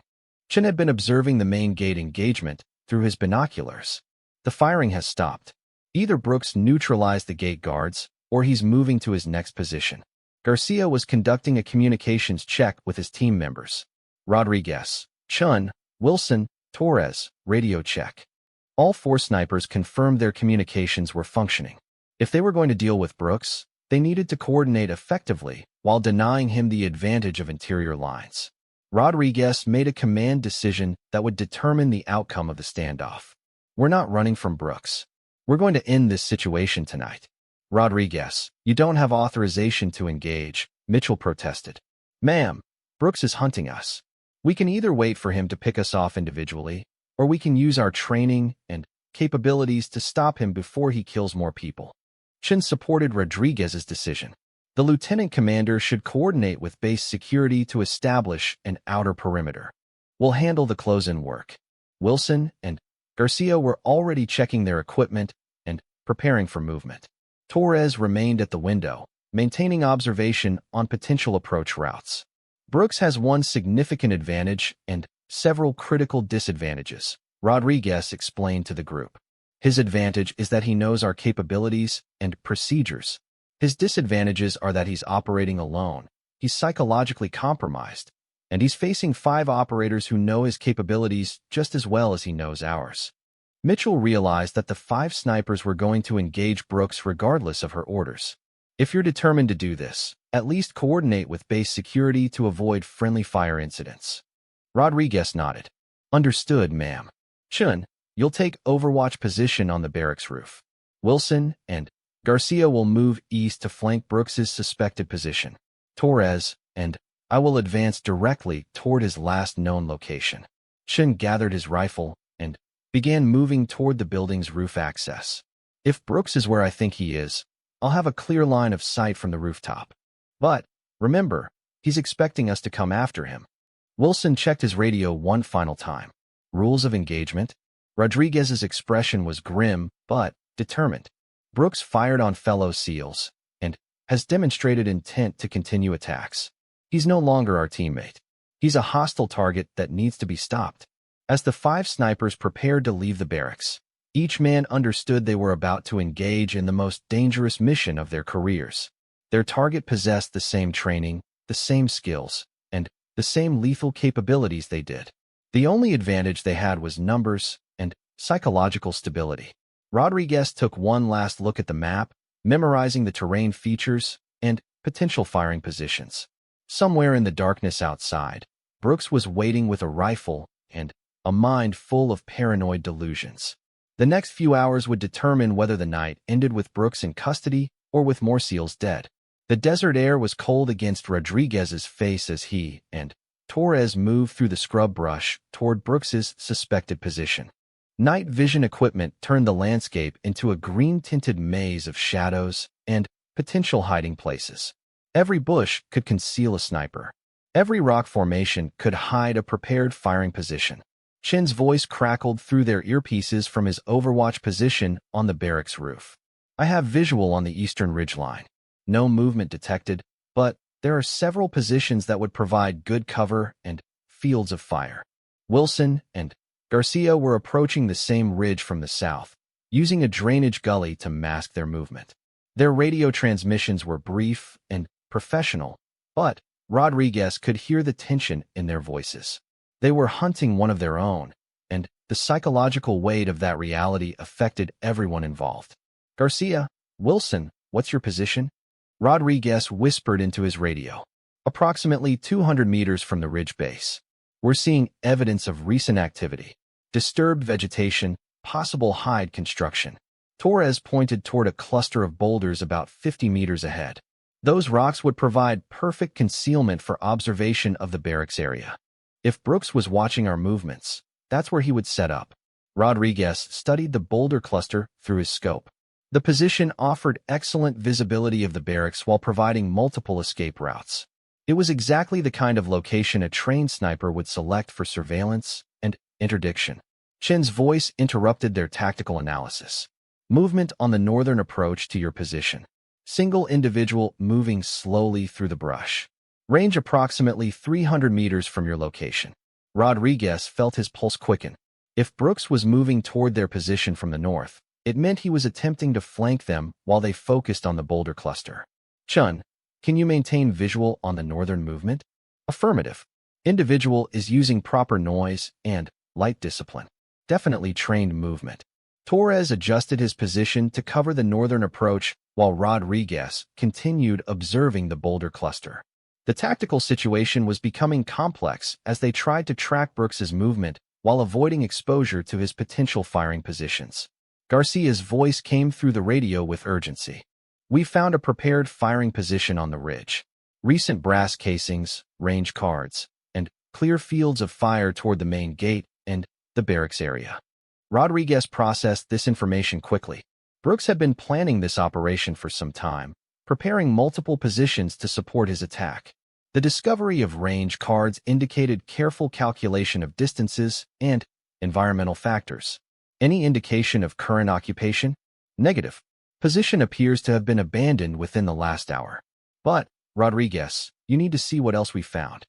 Chen had been observing the main gate engagement through his binoculars. The firing has stopped. Either Brooks neutralized the gate guards, or he's moving to his next position. Garcia was conducting a communications check with his team members. Rodriguez, Chun, Wilson, Torres, radio check. All four snipers confirmed their communications were functioning. If they were going to deal with Brooks, they needed to coordinate effectively while denying him the advantage of interior lines. Rodriguez made a command decision that would determine the outcome of the standoff. We're not running from Brooks. We're going to end this situation tonight. Rodriguez, you don't have authorization to engage, Mitchell protested. Ma'am, Brooks is hunting us. We can either wait for him to pick us off individually, or we can use our training and capabilities to stop him before he kills more people. Chen supported Rodriguez's decision. The lieutenant commander should coordinate with base security to establish an outer perimeter. We'll handle the close-in work. Wilson and Garcia were already checking their equipment and preparing for movement. Torres remained at the window, maintaining observation on potential approach routes. Brooks has one significant advantage and several critical disadvantages, Rodriguez explained to the group. His advantage is that he knows our capabilities and procedures. His disadvantages are that he's operating alone, he's psychologically compromised, and he's facing 5 operators who know his capabilities just as well as he knows ours. Mitchell realized that the 5 snipers were going to engage Brooks regardless of her orders. If you're determined to do this, at least coordinate with base security to avoid friendly fire incidents. Rodriguez nodded. Understood, ma'am. Chun, you'll take overwatch position on the barracks roof. Wilson and Garcia will move east to flank Brooks's suspected position. Torres and I will advance directly toward his last known location. Chen gathered his rifle and began moving toward the building's roof access. If Brooks is where I think he is, I'll have a clear line of sight from the rooftop. But, remember, he's expecting us to come after him. Wilson checked his radio one final time. Rules of engagement? Rodriguez's expression was grim, but determined. Brooks fired on fellow SEALs and has demonstrated intent to continue attacks. He's no longer our teammate. He's a hostile target that needs to be stopped. As the 5 snipers prepared to leave the barracks, each man understood they were about to engage in the most dangerous mission of their careers. Their target possessed the same training, the same skills, and the same lethal capabilities they did. The only advantage they had was numbers and psychological stability. Rodriguez took one last look at the map, memorizing the terrain features and potential firing positions. Somewhere in the darkness outside, Brooks was waiting with a rifle and a mind full of paranoid delusions. The next few hours would determine whether the night ended with Brooks in custody or with more SEALs dead. The desert air was cold against Rodriguez's face as he and Torres moved through the scrub brush toward Brooks's suspected position. Night vision equipment turned the landscape into a green-tinted maze of shadows and potential hiding places. Every bush could conceal a sniper. Every rock formation could hide a prepared firing position. Chen's voice crackled through their earpieces from his overwatch position on the barracks roof. I have visual on the eastern ridgeline. No movement detected, but there are several positions that would provide good cover and fields of fire. Wilson and Garcia were approaching the same ridge from the south, using a drainage gully to mask their movement. Their radio transmissions were brief and professional, but Rodriguez could hear the tension in their voices. They were hunting one of their own, and the psychological weight of that reality affected everyone involved. Garcia, Wilson, what's your position? Rodriguez whispered into his radio. Approximately 200 meters from the ridge base. We're seeing evidence of recent activity. Disturbed vegetation, possible hide construction. Torres pointed toward a cluster of boulders about 50 meters ahead. Those rocks would provide perfect concealment for observation of the barracks area. If Brooks was watching our movements, that's where he would set up. Rodriguez studied the boulder cluster through his scope. The position offered excellent visibility of the barracks while providing multiple escape routes. It was exactly the kind of location a trained sniper would select for surveillance and interdiction. Chen's voice interrupted their tactical analysis. Movement on the northern approach to your position. Single individual moving slowly through the brush. Range approximately 300 meters from your location. Rodriguez felt his pulse quicken. If Brooks was moving toward their position from the north, it meant he was attempting to flank them while they focused on the boulder cluster. Chun, can you maintain visual on the northern movement? Affirmative. Individual is using proper noise and light discipline. Definitely trained movement. Torres adjusted his position to cover the northern approach while Rodriguez continued observing the boulder cluster. The tactical situation was becoming complex as they tried to track Brooks's movement while avoiding exposure to his potential firing positions. Garcia's voice came through the radio with urgency. We found a prepared firing position on the ridge. Recent brass casings, range cards, and clear fields of fire toward the main gate and the barracks area. Rodriguez processed this information quickly. Brooks had been planning this operation for some time, preparing multiple positions to support his attack. The discovery of range cards indicated careful calculation of distances and environmental factors. Any indication of current occupation? Negative. Position appears to have been abandoned within the last hour. But, Rodriguez, you need to see what else we found.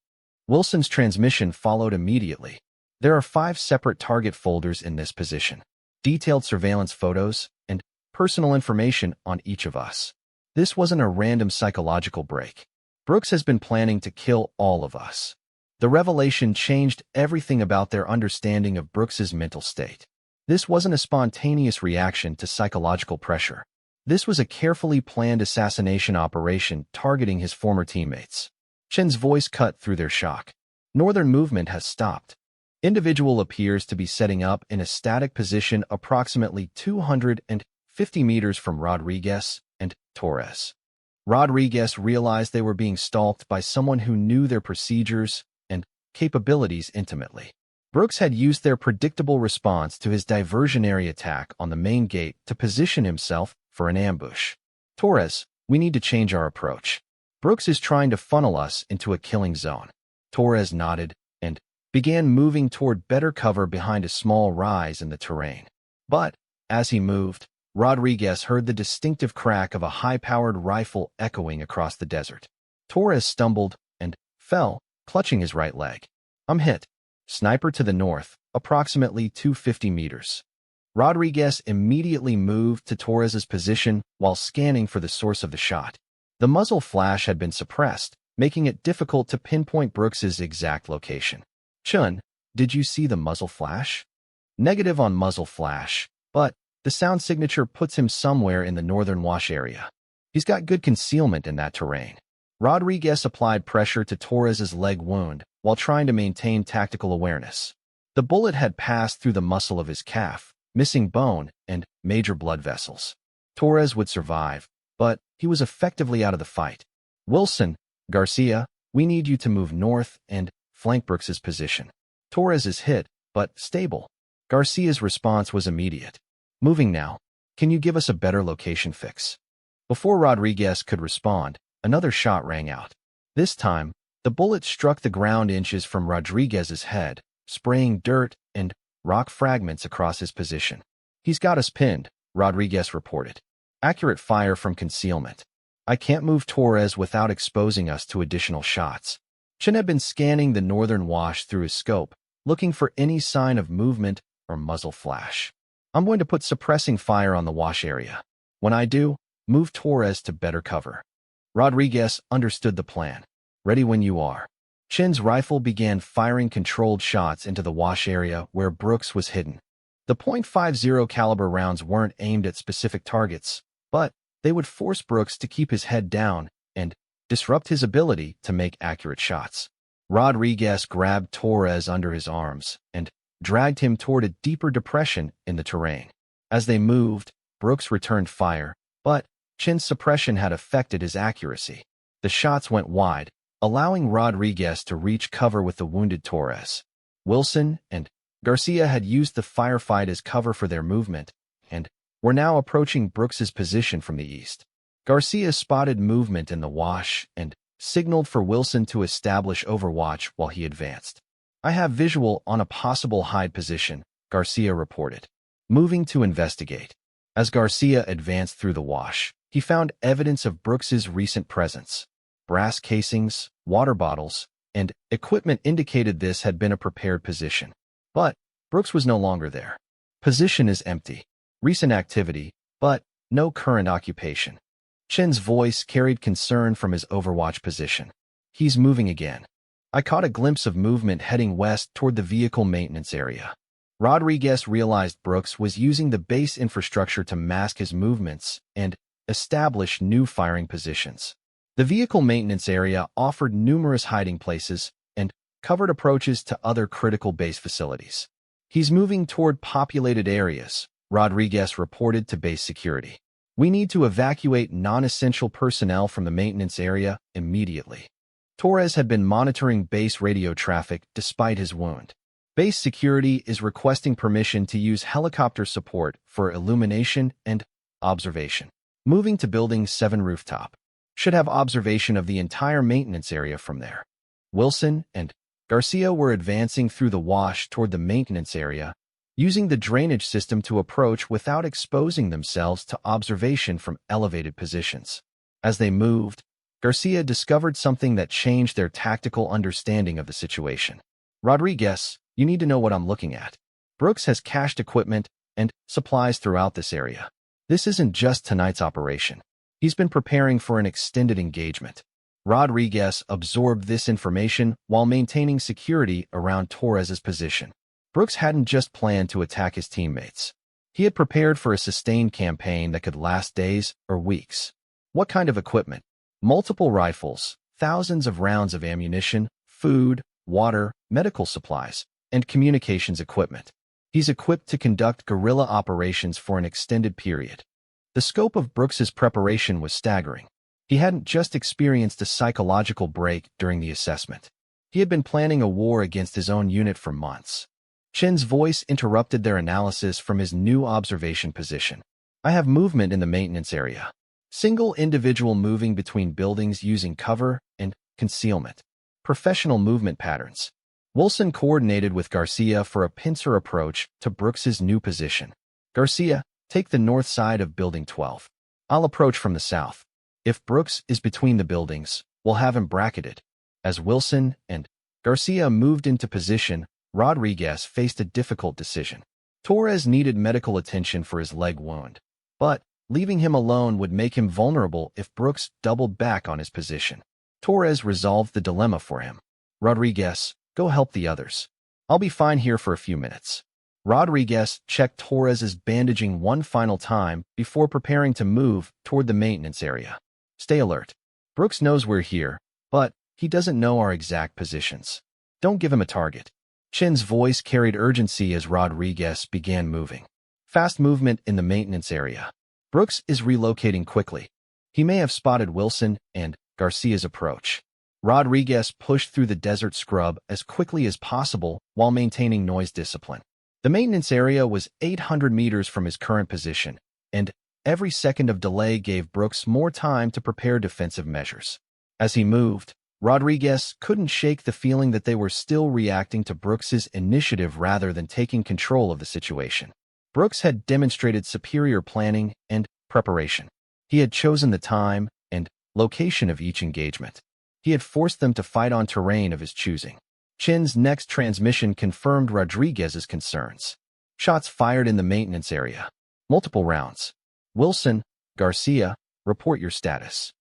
Wilson's transmission followed immediately. There are 5 separate target folders in this position. Detailed surveillance photos and personal information on each of us. This wasn't a random psychological break. Brooks has been planning to kill all of us. The revelation changed everything about their understanding of Brooks's mental state. This wasn't a spontaneous reaction to psychological pressure. This was a carefully planned assassination operation targeting his former teammates. Chen's voice cut through their shock. Northern movement has stopped. Individual appears to be setting up in a static position approximately 250 meters from Rodriguez and Torres. Rodriguez realized they were being stalked by someone who knew their procedures and capabilities intimately. Brooks had used their predictable response to his diversionary attack on the main gate to position himself for an ambush. Torres, we need to change our approach. Brooks is trying to funnel us into a killing zone. Torres nodded and began moving toward better cover behind a small rise in the terrain. But, as he moved, Rodriguez heard the distinctive crack of a high-powered rifle echoing across the desert. Torres stumbled and fell, clutching his right leg. I'm hit. Sniper to the north, approximately 250 meters. Rodriguez immediately moved to Torres's position while scanning for the source of the shot. The muzzle flash had been suppressed, making it difficult to pinpoint Brooks's exact location. Chun, did you see the muzzle flash? Negative on muzzle flash, but the sound signature puts him somewhere in the northern wash area. He's got good concealment in that terrain. Rodriguez applied pressure to Torres's leg wound while trying to maintain tactical awareness. The bullet had passed through the muscle of his calf, missing bone and major blood vessels. Torres would survive, but he was effectively out of the fight. Wilson, Garcia, we need you to move north and flank Brooks's position. Torres is hit, but stable. Garcia's response was immediate. Moving now. Can you give us a better location fix? Before Rodriguez could respond, another shot rang out. This time, the bullet struck the ground inches from Rodriguez's head, spraying dirt and rock fragments across his position. He's got us pinned, Rodriguez reported. Accurate fire from concealment. I can't move Torres without exposing us to additional shots. Chen had been scanning the northern wash through his scope, looking for any sign of movement or muzzle flash. I'm going to put suppressing fire on the wash area. When I do, move Torres to better cover. Rodriguez understood the plan. Ready when you are. Chen's rifle began firing controlled shots into the wash area where Brooks was hidden. The .50 caliber rounds weren't aimed at specific targets, but they would force Brooks to keep his head down and disrupt his ability to make accurate shots. Rodriguez grabbed Torres under his arms and dragged him toward a deeper depression in the terrain. As they moved, Brooks returned fire, but Chen's suppression had affected his accuracy. The shots went wide, allowing Rodriguez to reach cover with the wounded Torres. Wilson and Garcia had used the firefight as cover for their movement, and were now approaching Brooks's position from the east. Garcia spotted movement in the wash and signaled for Wilson to establish overwatch while he advanced. I have visual on a possible hide position, Garcia reported. Moving to investigate. As Garcia advanced through the wash, he found evidence of Brooks's recent presence. Brass casings, water bottles, and equipment indicated this had been a prepared position. But Brooks was no longer there. Position is empty. Recent activity, but no current occupation. Chen's voice carried concern from his overwatch position. He's moving again. I caught a glimpse of movement heading west toward the vehicle maintenance area. Rodriguez realized Brooks was using the base infrastructure to mask his movements and establish new firing positions. The vehicle maintenance area offered numerous hiding places and covered approaches to other critical base facilities. He's moving toward populated areas, Rodriguez reported to base security. We need to evacuate non-essential personnel from the maintenance area immediately. Torres had been monitoring base radio traffic despite his wound. Base security is requesting permission to use helicopter support for illumination and observation. Moving to Building 7 rooftop. Should have observation of the entire maintenance area from there. Wilson and Garcia were advancing through the wash toward the maintenance area, using the drainage system to approach without exposing themselves to observation from elevated positions. As they moved, Garcia discovered something that changed their tactical understanding of the situation. Rodriguez, you need to know what I'm looking at. Brooks has cached equipment and supplies throughout this area. This isn't just tonight's operation. He's been preparing for an extended engagement. Rodriguez absorbed this information while maintaining security around Torres's position. Brooks hadn't just planned to attack his teammates. He had prepared for a sustained campaign that could last days or weeks. What kind of equipment? Multiple rifles, thousands of rounds of ammunition, food, water, medical supplies, and communications equipment. He's equipped to conduct guerrilla operations for an extended period. The scope of Brooks's preparation was staggering. He hadn't just experienced a psychological break during the assessment. He had been planning a war against his own unit for months. Chen's voice interrupted their analysis from his new observation position. I have movement in the maintenance area. Single individual moving between buildings using cover and concealment. Professional movement patterns. Wilson coordinated with Garcia for a pincer approach to Brooks's new position. Garcia, take the north side of Building 12. I'll approach from the south. If Brooks is between the buildings, we'll have him bracketed. As Wilson and Garcia moved into position. Rodriguez faced a difficult decision. Torres needed medical attention for his leg wound, but leaving him alone would make him vulnerable if Brooks doubled back on his position. Torres resolved the dilemma for him. Rodriguez, go help the others. I'll be fine here for a few minutes. Rodriguez checked Torres's bandaging one final time before preparing to move toward the maintenance area. Stay alert. Brooks knows we're here, but he doesn't know our exact positions. Don't give him a target. Chin's voice carried urgency as Rodriguez began moving. Fast movement in the maintenance area. Brooks is relocating quickly. He may have spotted Wilson and Garcia's approach. Rodriguez pushed through the desert scrub as quickly as possible while maintaining noise discipline. The maintenance area was 800 meters from his current position, and every second of delay gave Brooks more time to prepare defensive measures. As he moved, Rodriguez couldn't shake the feeling that they were still reacting to Brooks's initiative rather than taking control of the situation. Brooks had demonstrated superior planning and preparation. He had chosen the time and location of each engagement. He had forced them to fight on terrain of his choosing. Chin's next transmission confirmed Rodriguez's concerns. Shots fired in the maintenance area. Multiple rounds. Wilson, Garcia, report your status.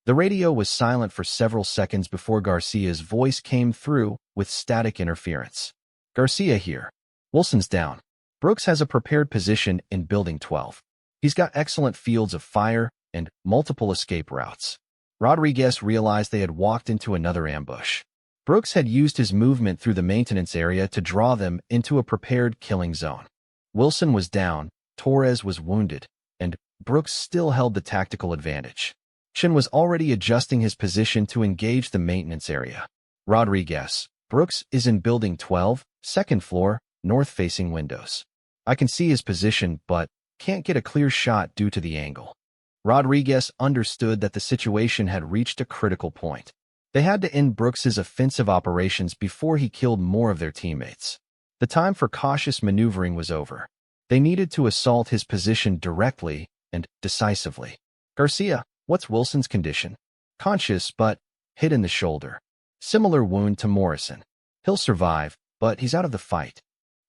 The radio was silent for several seconds before Garcia's voice came through with static interference. Garcia here. Wilson's down. Brooks has a prepared position in Building 12. He's got excellent fields of fire and multiple escape routes. Rodriguez realized they had walked into another ambush. Brooks had used his movement through the maintenance area to draw them into a prepared killing zone. Wilson was down, Torres was wounded, and Brooks still held the tactical advantage. Chin was already adjusting his position to engage the maintenance area. Rodriguez, Brooks is in Building 12, second floor, north-facing windows. I can see his position, but can't get a clear shot due to the angle. Rodriguez understood that the situation had reached a critical point. They had to end Brooks's offensive operations before he killed more of their teammates. The time for cautious maneuvering was over. They needed to assault his position directly and decisively. Garcia, what's Wilson's condition? Conscious, but hit in the shoulder. Similar wound to Morrison. He'll survive, but he's out of the fight.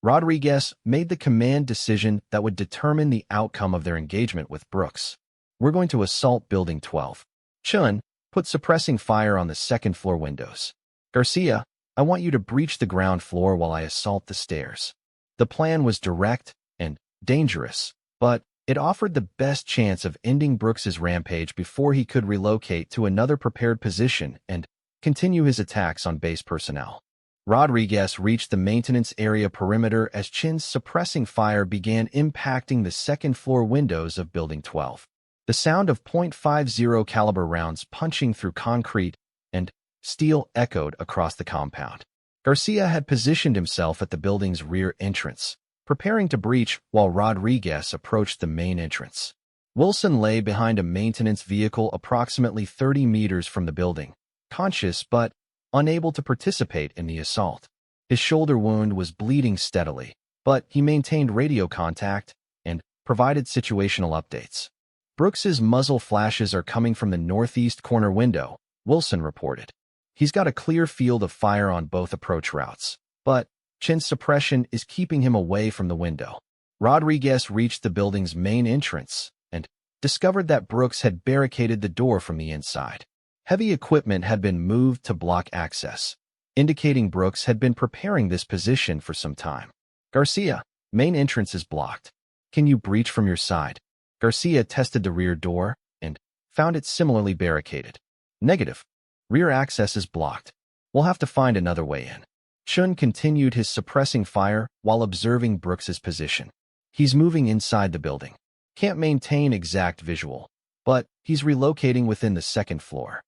Rodriguez made the command decision that would determine the outcome of their engagement with Brooks. We're going to assault Building 12. Chun, put suppressing fire on the second floor windows. Garcia, I want you to breach the ground floor while I assault the stairs. The plan was direct and dangerous, but it offered the best chance of ending Brooks's rampage before he could relocate to another prepared position and continue his attacks on base personnel. Rodriguez reached the maintenance area perimeter as Chin's suppressing fire began impacting the second floor windows of Building 12. The sound of .50 caliber rounds punching through concrete and steel echoed across the compound. Garcia had positioned himself at the building's rear entrance, preparing to breach while Rodriguez approached the main entrance. Wilson lay behind a maintenance vehicle approximately 30 meters from the building, conscious but unable to participate in the assault. His shoulder wound was bleeding steadily, but he maintained radio contact and provided situational updates. Brooks's muzzle flashes are coming from the northeast corner window, Wilson reported. He's got a clear field of fire on both approach routes, but Chin's suppression is keeping him away from the window. Rodriguez reached the building's main entrance and discovered that Brooks had barricaded the door from the inside. Heavy equipment had been moved to block access, indicating Brooks had been preparing this position for some time. Garcia, main entrance is blocked. Can you breach from your side? Garcia tested the rear door and found it similarly barricaded. Negative. Rear access is blocked. We'll have to find another way in. Chun continued his suppressing fire while observing Brooks's position. He's moving inside the building. Can't maintain exact visual, but he's relocating within the second floor.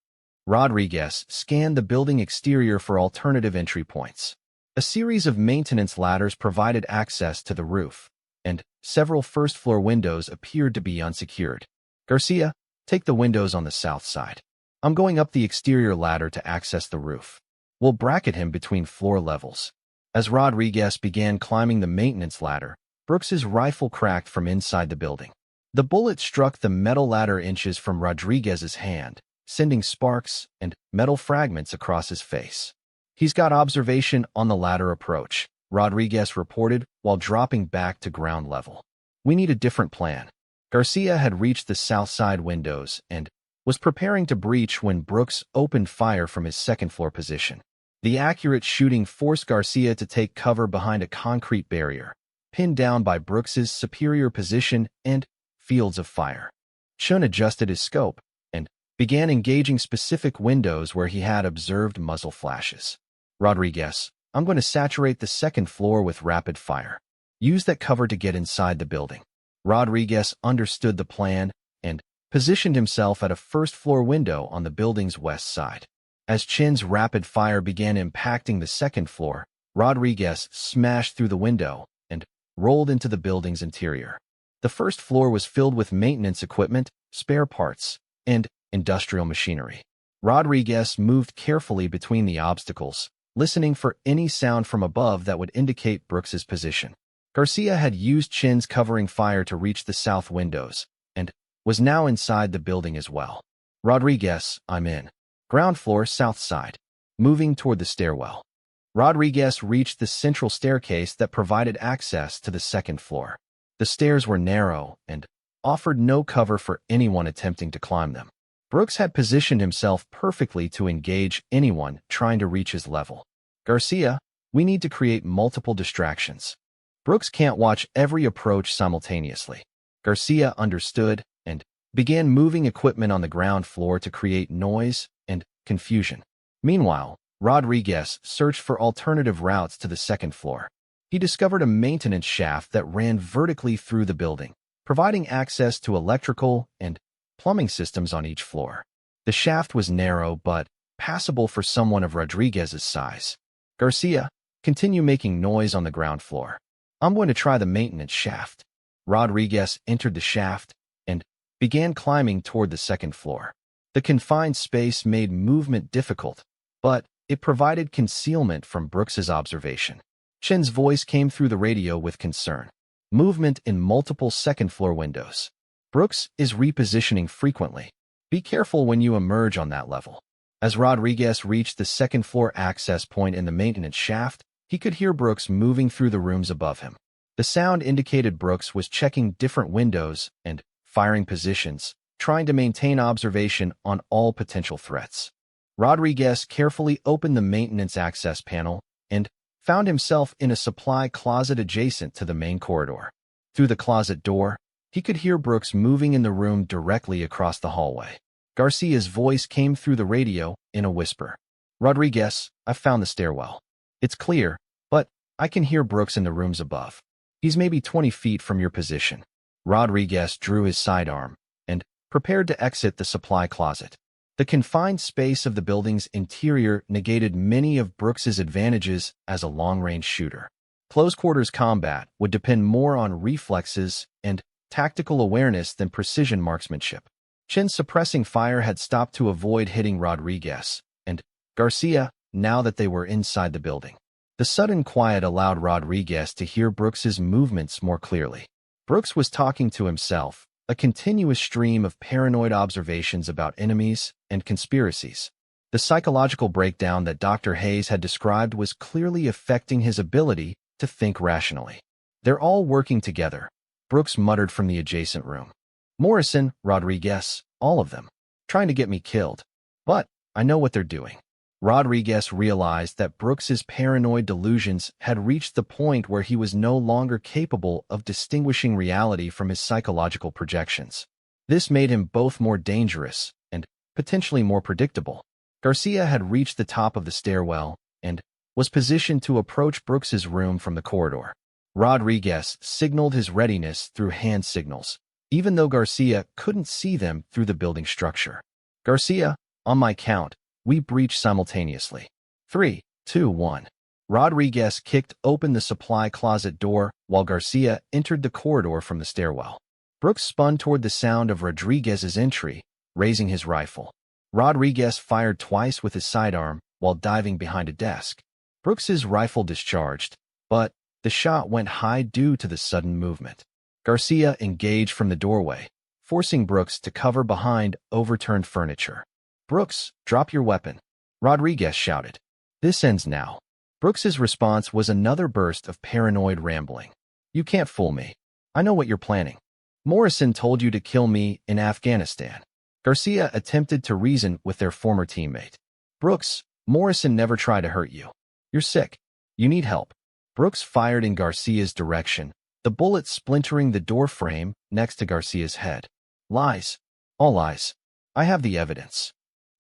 Rodriguez scanned the building exterior for alternative entry points. A series of maintenance ladders provided access to the roof, and several first-floor windows appeared to be unsecured. Garcia, take the windows on the south side. I'm going up the exterior ladder to access the roof. We'll bracket him between floor levels. As Rodriguez began climbing the maintenance ladder, Brooks's rifle cracked from inside the building. The bullet struck the metal ladder inches from Rodriguez's hand, sending sparks and metal fragments across his face. He's got observation on the ladder approach, Rodriguez reported while dropping back to ground level. We need a different plan. Garcia had reached the south side windows and was preparing to breach when Brooks opened fire from his second-floor position. The accurate shooting forced Garcia to take cover behind a concrete barrier, pinned down by Brooks's superior position and fields of fire. Chun adjusted his scope and began engaging specific windows where he had observed muzzle flashes. Rodriguez, I'm going to saturate the second floor with rapid fire. Use that cover to get inside the building. Rodriguez understood the plan and positioned himself at a first-floor window on the building's west side. As Chin's rapid fire began impacting the second floor, Rodriguez smashed through the window and rolled into the building's interior. The first floor was filled with maintenance equipment, spare parts, and industrial machinery. Rodriguez moved carefully between the obstacles, listening for any sound from above that would indicate Brooks's position. Garcia had used Chin's covering fire to reach the south windows and was now inside the building as well. Rodriguez, I'm in. Ground floor, south side. Moving toward the stairwell. Rodriguez reached the central staircase that provided access to the second floor. The stairs were narrow and offered no cover for anyone attempting to climb them. Brooks had positioned himself perfectly to engage anyone trying to reach his level. Garcia, we need to create multiple distractions. Brooks can't watch every approach simultaneously. Garcia understood and began moving equipment on the ground floor to create noise and confusion. Meanwhile, Rodriguez searched for alternative routes to the second floor. He discovered a maintenance shaft that ran vertically through the building, providing access to electrical and plumbing systems on each floor. The shaft was narrow but passable for someone of Rodriguez's size. Garcia, continue making noise on the ground floor. I'm going to try the maintenance shaft. Rodriguez entered the shaft and began climbing toward the second floor. The confined space made movement difficult, but it provided concealment from Brooks's observation. Chin's voice came through the radio with concern. Movement in multiple second-floor windows. Brooks is repositioning frequently. Be careful when you emerge on that level. As Rodriguez reached the second-floor access point in the maintenance shaft, he could hear Brooks moving through the rooms above him. The sound indicated Brooks was checking different windows and firing positions, trying to maintain observation on all potential threats. Rodriguez carefully opened the maintenance access panel and found himself in a supply closet adjacent to the main corridor. Through the closet door, he could hear Brooks moving in the room directly across the hallway. Garcia's voice came through the radio in a whisper. Rodriguez, I've found the stairwell. It's clear, but I can hear Brooks in the rooms above. He's maybe 20 feet from your position. Rodriguez drew his sidearm and prepared to exit the supply closet. The confined space of the building's interior negated many of Brooks's advantages as a long-range shooter. Close-quarters combat would depend more on reflexes and tactical awareness than precision marksmanship. Chin's suppressing fire had stopped to avoid hitting Rodriguez and Garcia now that they were inside the building. The sudden quiet allowed Rodriguez to hear Brooks's movements more clearly. Brooks was talking to himself, a continuous stream of paranoid observations about enemies and conspiracies. The psychological breakdown that Dr. Hayes had described was clearly affecting his ability to think rationally. They're all working together, Brooks muttered from the adjacent room. Morrison, Rodriguez, all of them, trying to get me killed. But I know what they're doing. Rodriguez realized that Brooks's paranoid delusions had reached the point where he was no longer capable of distinguishing reality from his psychological projections. This made him both more dangerous and potentially more predictable. Garcia had reached the top of the stairwell and was positioned to approach Brooks's room from the corridor. Rodriguez signaled his readiness through hand signals, even though Garcia couldn't see them through the building structure. Garcia, on my count, we breach simultaneously. 3, 2, 1. Rodriguez kicked open the supply closet door while Garcia entered the corridor from the stairwell. Brooks spun toward the sound of Rodriguez's entry, raising his rifle. Rodriguez fired twice with his sidearm while diving behind a desk. Brooks's rifle discharged, but the shot went high due to the sudden movement. Garcia engaged from the doorway, forcing Brooks to cover behind overturned furniture. Brooks, drop your weapon, Rodriguez shouted. This ends now. Brooks's response was another burst of paranoid rambling. You can't fool me. I know what you're planning. Morrison told you to kill me in Afghanistan. Garcia attempted to reason with their former teammate. Brooks, Morrison never tried to hurt you. You're sick. You need help. Brooks fired in Garcia's direction, the bullet splintering the door frame next to Garcia's head. Lies. All lies. I have the evidence.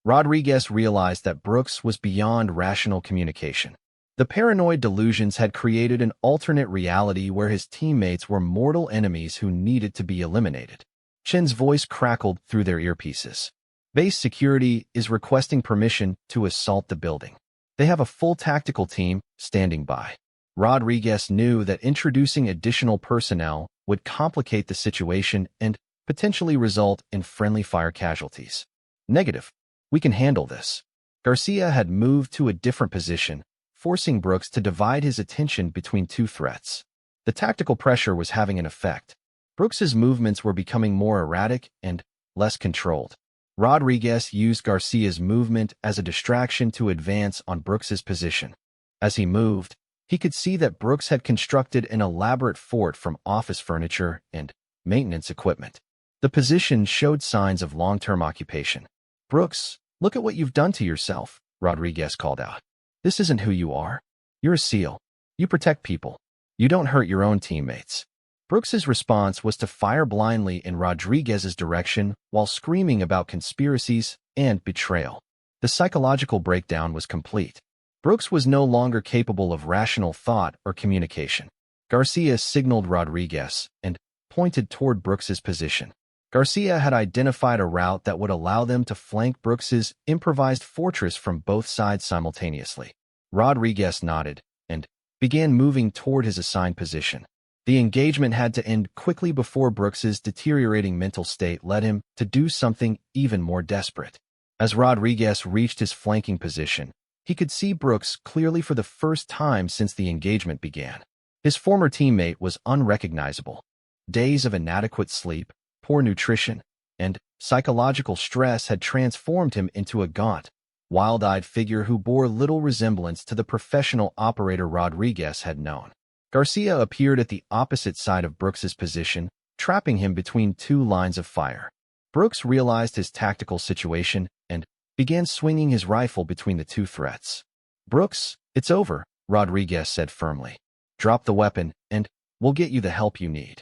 Rodriguez realized that Brooks was beyond rational communication. The paranoid delusions had created an alternate reality where his teammates were mortal enemies who needed to be eliminated. Chen's voice crackled through their earpieces. Base security is requesting permission to assault the building. They have a full tactical team standing by. Rodriguez knew that introducing additional personnel would complicate the situation and potentially result in friendly fire casualties. Negative. We can handle this. Garcia had moved to a different position, forcing Brooks to divide his attention between two threats. The tactical pressure was having an effect. Brooks's movements were becoming more erratic and less controlled. Rodriguez used Garcia's movement as a distraction to advance on Brooks's position. As he moved, he could see that Brooks had constructed an elaborate fort from office furniture and maintenance equipment. The position showed signs of long-term occupation. Brooks, look at what you've done to yourself, Rodriguez called out. This isn't who you are. You're a SEAL. You protect people. You don't hurt your own teammates. Brooks's response was to fire blindly in Rodriguez's direction while screaming about conspiracies and betrayal. The psychological breakdown was complete. Brooks was no longer capable of rational thought or communication. Garcia signaled Rodriguez and pointed toward Brooks's position. Garcia had identified a route that would allow them to flank Brooks's improvised fortress from both sides simultaneously. Rodriguez nodded and began moving toward his assigned position. The engagement had to end quickly before Brooks's deteriorating mental state led him to do something even more desperate. As Rodriguez reached his flanking position, he could see Brooks clearly for the first time since the engagement began. His former teammate was unrecognizable. Days of inadequate sleep, poor nutrition, and psychological stress had transformed him into a gaunt, wild-eyed figure who bore little resemblance to the professional operator Rodriguez had known. Garcia appeared at the opposite side of Brooks's position, trapping him between two lines of fire. Brooks realized his tactical situation and began swinging his rifle between the two threats. Brooks, it's over, Rodriguez said firmly. Drop the weapon, and we'll get you the help you need.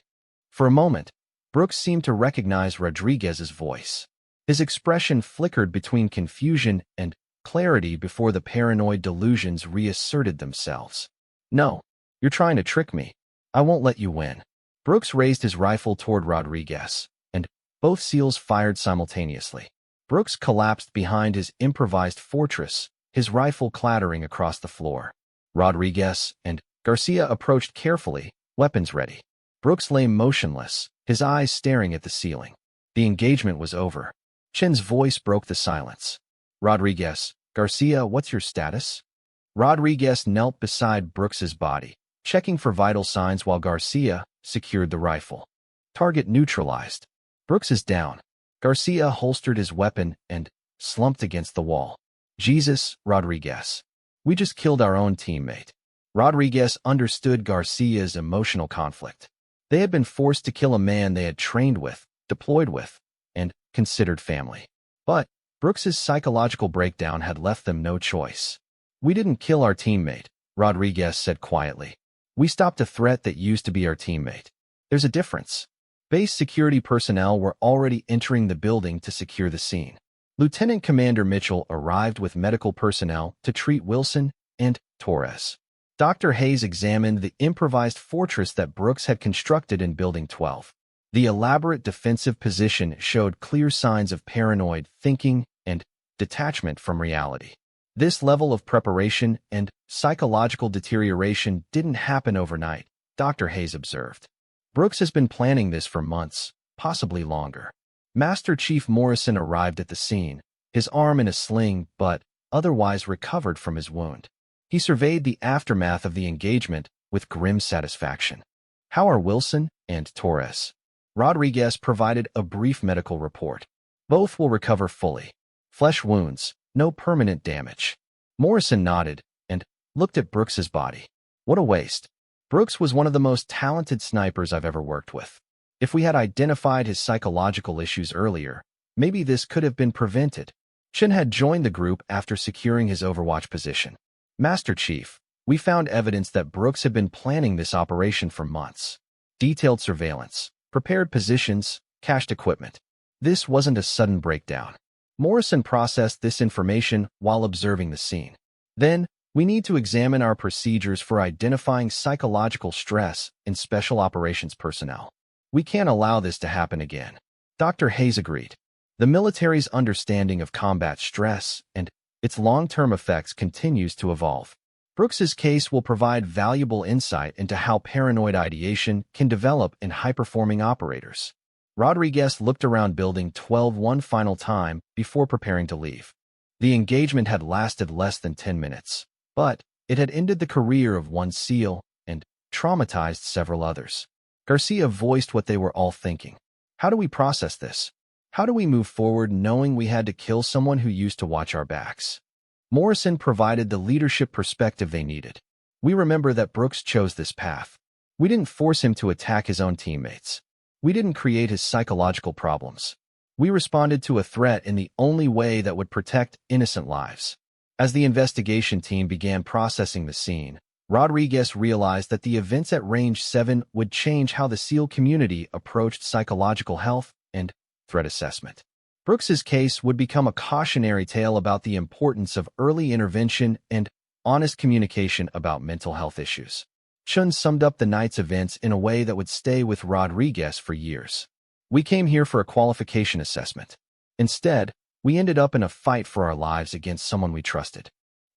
For a moment, Brooks seemed to recognize Rodriguez's voice. His expression flickered between confusion and clarity before the paranoid delusions reasserted themselves. No, you're trying to trick me. I won't let you win. Brooks raised his rifle toward Rodriguez, and both SEALs fired simultaneously. Brooks collapsed behind his improvised fortress, his rifle clattering across the floor. Rodriguez and Garcia approached carefully, weapons ready. Brooks lay motionless, his eyes staring at the ceiling. The engagement was over. Chen's voice broke the silence. Rodriguez, Garcia, what's your status? Rodriguez knelt beside Brooks's body, checking for vital signs while Garcia secured the rifle. Target neutralized. Brooks is down. Garcia holstered his weapon and slumped against the wall. Jesus, Rodriguez. We just killed our own teammate. Rodriguez understood Garcia's emotional conflict. They had been forced to kill a man they had trained with, deployed with, and considered family. But Brooks's psychological breakdown had left them no choice. We didn't kill our teammate, Rodriguez said quietly. We stopped a threat that used to be our teammate. There's a difference. Base security personnel were already entering the building to secure the scene. Lieutenant Commander Mitchell arrived with medical personnel to treat Wilson and Torres. Dr. Hayes examined the improvised fortress that Brooks had constructed in Building 12. The elaborate defensive position showed clear signs of paranoid thinking and detachment from reality. This level of preparation and psychological deterioration didn't happen overnight, Dr. Hayes observed. Brooks has been planning this for months, possibly longer. Master Chief Morrison arrived at the scene, his arm in a sling but otherwise recovered from his wound. He surveyed the aftermath of the engagement with grim satisfaction. How are Wilson and Torres? Rodriguez provided a brief medical report. Both will recover fully. Flesh wounds, no permanent damage. Morrison nodded, looked at Brooks's body. What a waste. Brooks was one of the most talented snipers I've ever worked with. If we had identified his psychological issues earlier, maybe this could have been prevented. Chen had joined the group after securing his Overwatch position. Master Chief, we found evidence that Brooks had been planning this operation for months. Detailed surveillance, prepared positions, cached equipment. This wasn't a sudden breakdown. Morrison processed this information while observing the scene. Then, we need to examine our procedures for identifying psychological stress in special operations personnel. We can't allow this to happen again. Dr. Hayes agreed. The military's understanding of combat stress and its long-term effects continues to evolve. Brooks's case will provide valuable insight into how paranoid ideation can develop in high-performing operators. Rodriguez looked around Building 12 one final time before preparing to leave. The engagement had lasted less than 10 minutes, but it had ended the career of one SEAL and traumatized several others. Garcia voiced what they were all thinking. How do we process this? How do we move forward knowing we had to kill someone who used to watch our backs? Morrison provided the leadership perspective they needed. We remember that Brooks chose this path. We didn't force him to attack his own teammates. We didn't create his psychological problems. We responded to a threat in the only way that would protect innocent lives. As the investigation team began processing the scene, Rodriguez realized that the events at Range 7 would change how the SEAL community approached psychological health and threat assessment. Brooks's case would become a cautionary tale about the importance of early intervention and honest communication about mental health issues. Chun summed up the night's events in a way that would stay with Rodriguez for years. We came here for a qualification assessment. Instead, we ended up in a fight for our lives against someone we trusted.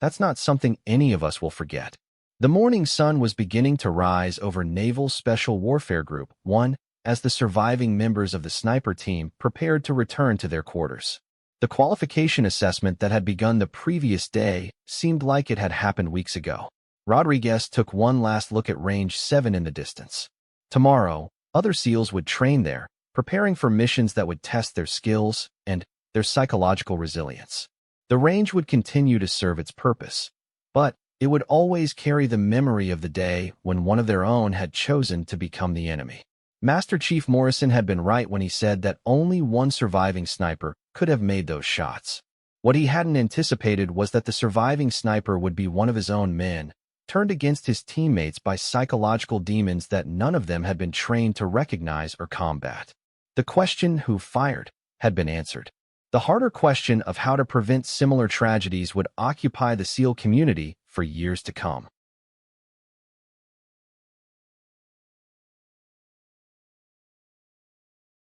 That's not something any of us will forget. The morning sun was beginning to rise over Naval Special Warfare Group 1 as the surviving members of the sniper team prepared to return to their quarters. The qualification assessment that had begun the previous day seemed like it had happened weeks ago. Rodriguez took one last look at Range 7 in the distance. Tomorrow, other SEALs would train there, preparing for missions that would test their skills and their psychological resilience. The range would continue to serve its purpose, but it would always carry the memory of the day when one of their own had chosen to become the enemy. Master Chief Morrison had been right when he said that only one surviving sniper could have made those shots. What he hadn't anticipated was that the surviving sniper would be one of his own men, turned against his teammates by psychological demons that none of them had been trained to recognize or combat. The question, who fired, had been answered. The harder question of how to prevent similar tragedies would occupy the SEAL community for years to come.